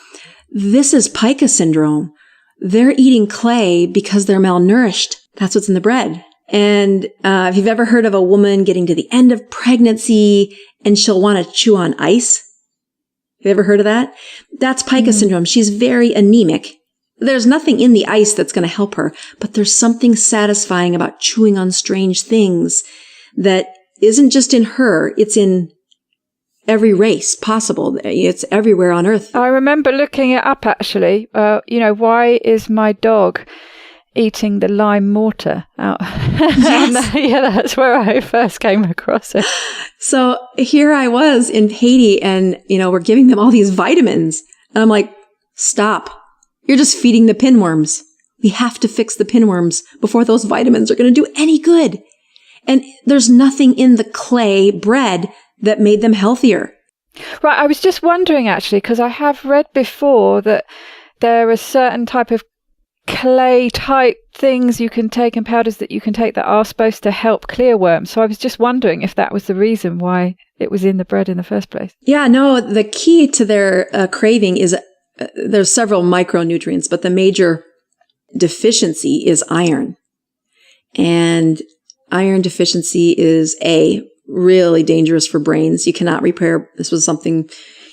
C: this is pica syndrome. They're eating clay because they're malnourished. That's what's in the bread. And if you've ever heard of a woman getting to the end of pregnancy and she'll want to chew on ice, have you ever heard of that? That's pica syndrome. She's very anemic. There's nothing in the ice that's going to help her, but there's something satisfying about chewing on strange things that isn't just in her, it's in every race possible. It's everywhere on Earth.
B: I remember looking it up, actually. Why is my dog eating the lime mortar out?
C: Yes.
B: Yeah, that's where I first came across it.
C: So here I was in Haiti and, we're giving them all these vitamins. And I'm like, stop. You're just feeding the pinworms. We have to fix the pinworms before those vitamins are going to do any good. And there's nothing in the clay bread that made them healthier.
B: Right. I was just wondering, actually, because I have read before that there are certain type of clay type things you can take and powders that you can take that are supposed to help clear worms. So I was just wondering if that was the reason why it was in the bread in the first place.
C: Yeah, no, the key to their craving is there's several micronutrients, but the major deficiency is iron. And iron deficiency is really dangerous for brains. You cannot repair. This was something,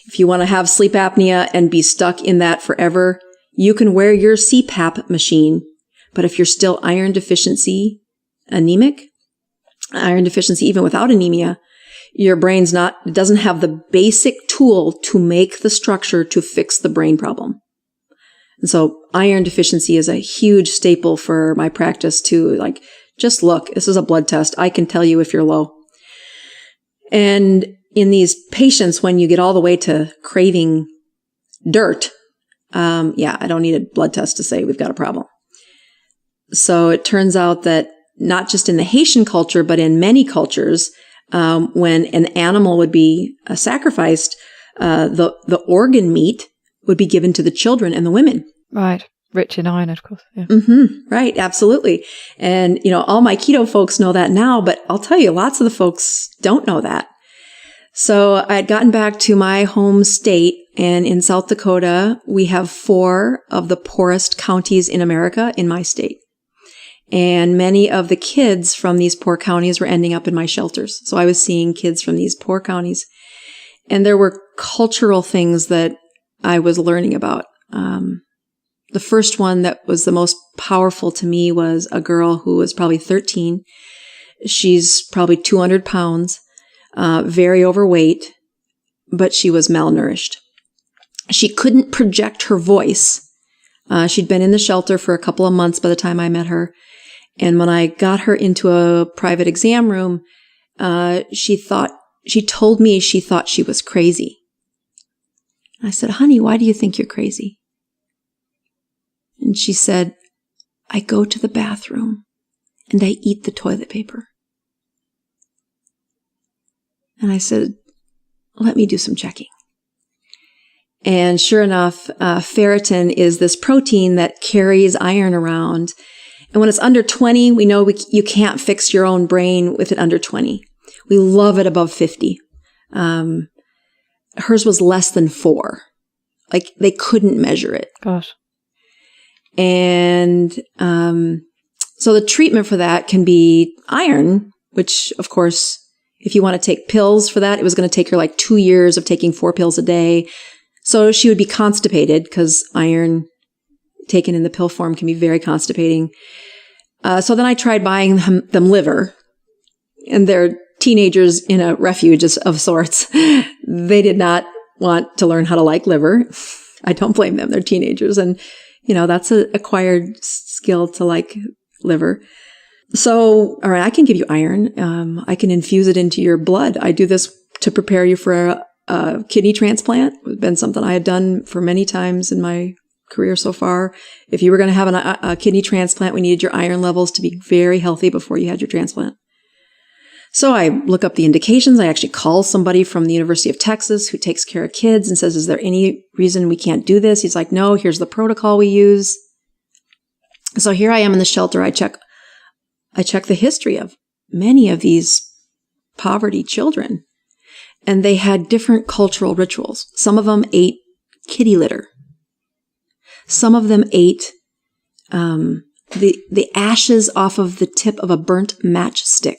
C: if you want to have sleep apnea and be stuck in that forever, you can wear your CPAP machine. But if you're still iron deficiency anemic, iron deficiency even without anemia, your brain's doesn't have the basic tool to make the structure to fix the brain problem. And so iron deficiency is a huge staple for my practice too. Like, just look, this is a blood test. I can tell you if you're low. And in these patients, when you get all the way to craving dirt, I don't need a blood test to say we've got a problem. So it turns out that not just in the Haitian culture, but in many cultures, when an animal would be sacrificed, the organ meat would be given to the children and the women.
B: Right. Rich in iron, of course. Yeah.
C: Mm-hmm. Right. Absolutely. And, all my keto folks know that now, but I'll tell you, lots of the folks don't know that. So I had gotten back to my home state, and in South Dakota, we have 4 of the poorest counties in America in my state. And many of the kids from these poor counties were ending up in my shelters. So I was seeing kids from these poor counties. And there were cultural things that I was learning about. The first one that was the most powerful to me was a girl who was probably 13. She's probably 200 pounds, very overweight, but she was malnourished. She couldn't project her voice. She'd been in the shelter for a couple of months by the time I met her. And when I got her into a private exam room, she told me she thought she was crazy. I said, honey, why do you think you're crazy? And she said, I go to the bathroom and I eat the toilet paper. And I said, let me do some checking. And sure enough, ferritin is this protein that carries iron around. And when it's under 20, we know you can't fix your own brain with it under 20. We love it above 50. Hers was less than 4. Like, they couldn't measure it.
B: Gosh.
C: And so the treatment for that can be iron, which, of course, if you want to take pills for that, it was going to take her like 2 years of taking 4 pills a day. So she would be constipated because iron taken in the pill form can be very constipating. So then I tried buying them liver, and they're teenagers in a refuge of sorts. They did not want to learn how to like liver. I don't blame them. They're teenagers. And, that's an acquired skill to like liver. So, all right, I can give you iron. I can infuse it into your blood. I do this to prepare you for a kidney transplant. It's been something I had done for many times in my career so far. If you were going to have a kidney transplant, we needed your iron levels to be very healthy before you had your transplant. So I look up the indications. I actually call somebody from the University of Texas who takes care of kids and says, is there any reason we can't do this? He's like, no, here's the protocol we use. So here I am in the shelter. I check the history of many of these poverty children, and they had different cultural rituals. Some of them ate kitty litter. Some of them ate the ashes off of the tip of a burnt matchstick.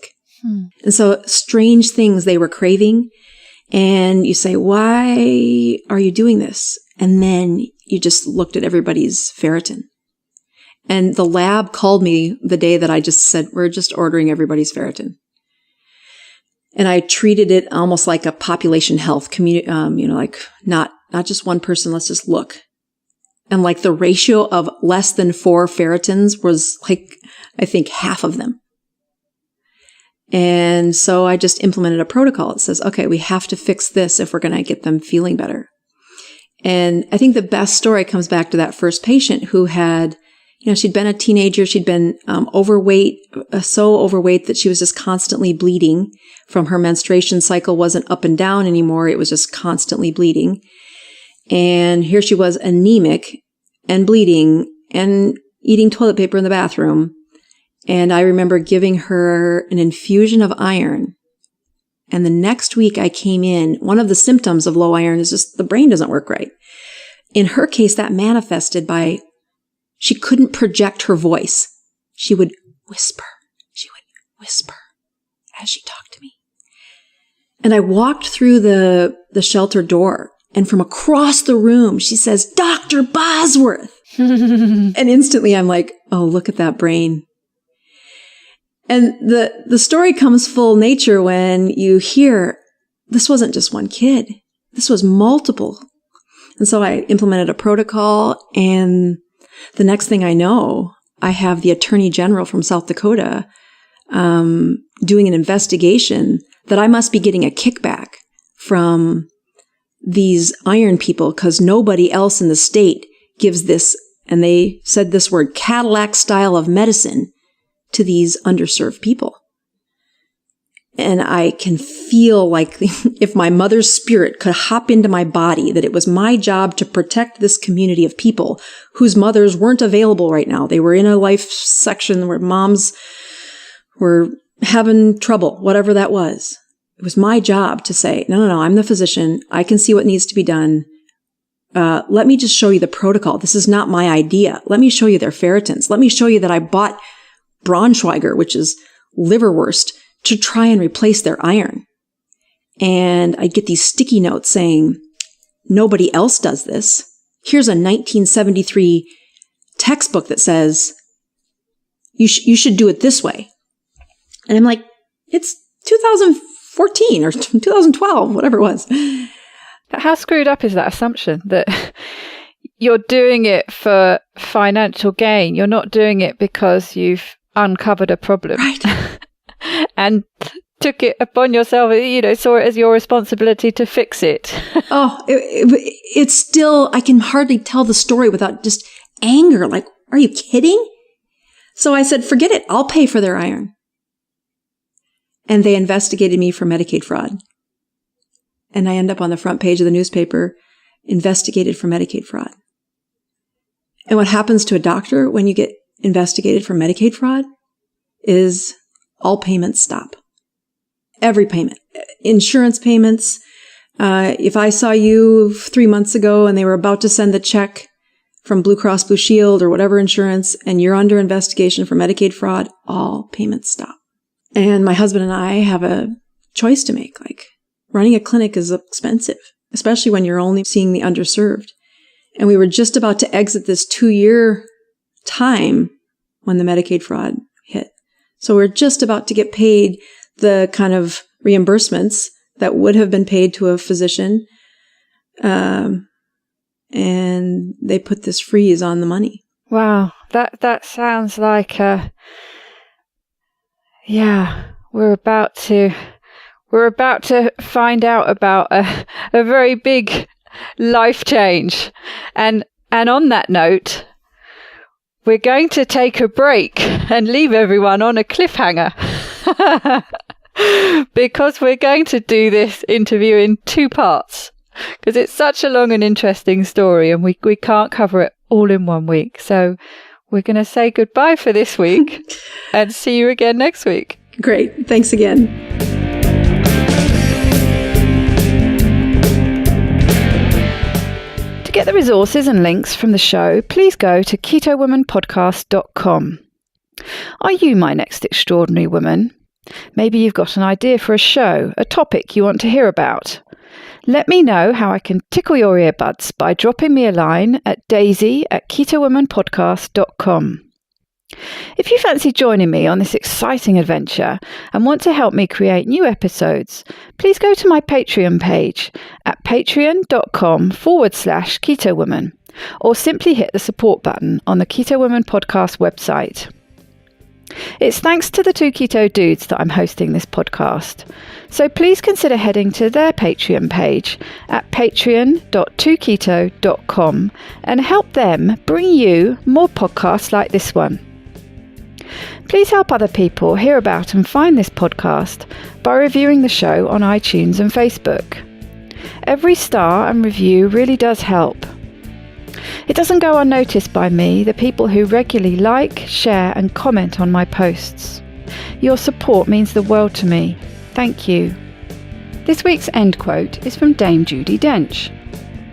C: And so strange things they were craving. And you say, why are you doing this? And then you just looked at everybody's ferritin. And the lab called me the day that I just said, we're just ordering everybody's ferritin. And I treated it almost like a population health community, like not just one person, let's just look. And like the ratio of less than 4 ferritins was like, I think half of them. And so I just implemented a protocol. It says, okay, we have to fix this if we're going to get them feeling better. And I think the best story comes back to that first patient who had, she'd been a teenager. She'd been overweight, so overweight that she was just constantly bleeding from her menstruation cycle. Wasn't up and down anymore. It was just constantly bleeding. And here she was anemic and bleeding and eating toilet paper in the bathroom. And I remember giving her an infusion of iron. And the next week I came in, one of the symptoms of low iron is just the brain doesn't work right. In her case, that manifested by she couldn't project her voice. She would whisper. She would whisper as she talked to me. And I walked through the shelter door, and from across the room, she says, "Dr. Bosworth." And instantly I'm like, oh, look at that brain. And the story comes full nature when you hear this wasn't just one kid. This was multiple. And so I implemented a protocol, and the next thing I know, I have the Attorney General from South Dakota doing an investigation that I must be getting a kickback from these iron people because nobody else in the state gives this, and they said this word, Cadillac style of medicine to these underserved people. And I can feel like if my mother's spirit could hop into my body, that it was my job to protect this community of people whose mothers weren't available right now. They were in a life section where moms were having trouble, whatever that was. It was my job to say, no, I'm the physician. I can see what needs to be done. Let me just show you the protocol. This is not my idea. Let me show you their ferritins. Let me show you that I bought Braunschweiger, which is liverwurst, to try and replace their iron. And I'd get these sticky notes saying, nobody else does this. Here's a 1973 textbook that says, you should do it this way. And I'm like, it's 2014 or 2012, whatever it was.
B: How screwed up is that assumption that you're doing it for financial gain? You're not doing it because you've uncovered a problem.
C: Right.
B: And took it upon yourself, saw it as your responsibility to fix it.
C: Oh, it's still, I can hardly tell the story without just anger. Like, are you kidding? So I said, forget it. I'll pay for their iron. And they investigated me for Medicaid fraud. And I end up on the front page of the newspaper, investigated for Medicaid fraud. And what happens to a doctor when you get investigated for Medicaid fraud is all payments stop. Every payment. Insurance payments. If I saw you 3 months ago and they were about to send the check from Blue Cross Blue Shield or whatever insurance, and you're under investigation for Medicaid fraud, all payments stop. And my husband and I have a choice to make. Like, running a clinic is expensive, especially when you're only seeing the underserved. And we were just about to exit this 2-year time when the Medicaid fraud hit. So we're just about to get paid the kind of reimbursements that would have been paid to a physician. And they put this freeze on the money.
B: Wow. That sounds like we're about to find out about a very big life change. And on that note, we're going to take a break and leave everyone on a cliffhanger because we're going to do this interview in 2 parts because it's such a long and interesting story and we can't cover it all in 1 week. So we're going to say goodbye for this week and see you again next week.
C: Great. Thanks again.
B: To get the resources and links from the show, please go to ketowomanpodcast.com. Are you my next extraordinary woman? Maybe you've got an idea for a show, a topic you want to hear about. Let me know how I can tickle your earbuds by dropping me a line at daisy@ketowomanpodcast.com. If you fancy joining me on this exciting adventure and want to help me create new episodes, please go to my Patreon page at patreon.com/Keto Woman, or simply hit the support button on the Keto Woman podcast website. It's thanks to the two keto dudes that I'm hosting this podcast, so please consider heading to their Patreon page at patreon.2keto.com and help them bring you more podcasts like this one. Please help other people hear about and find this podcast by reviewing the show on iTunes and Facebook. Every star and review really does help. It doesn't go unnoticed by me, the people who regularly like, share and comment on my posts. Your support means the world to me. Thank you. This week's end quote is from Dame Judi Dench.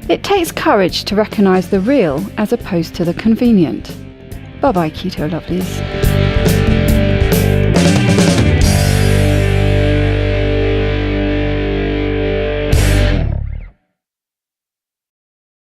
B: It takes courage to recognise the real as opposed to the convenient. Bye-bye, Keto Lovelies.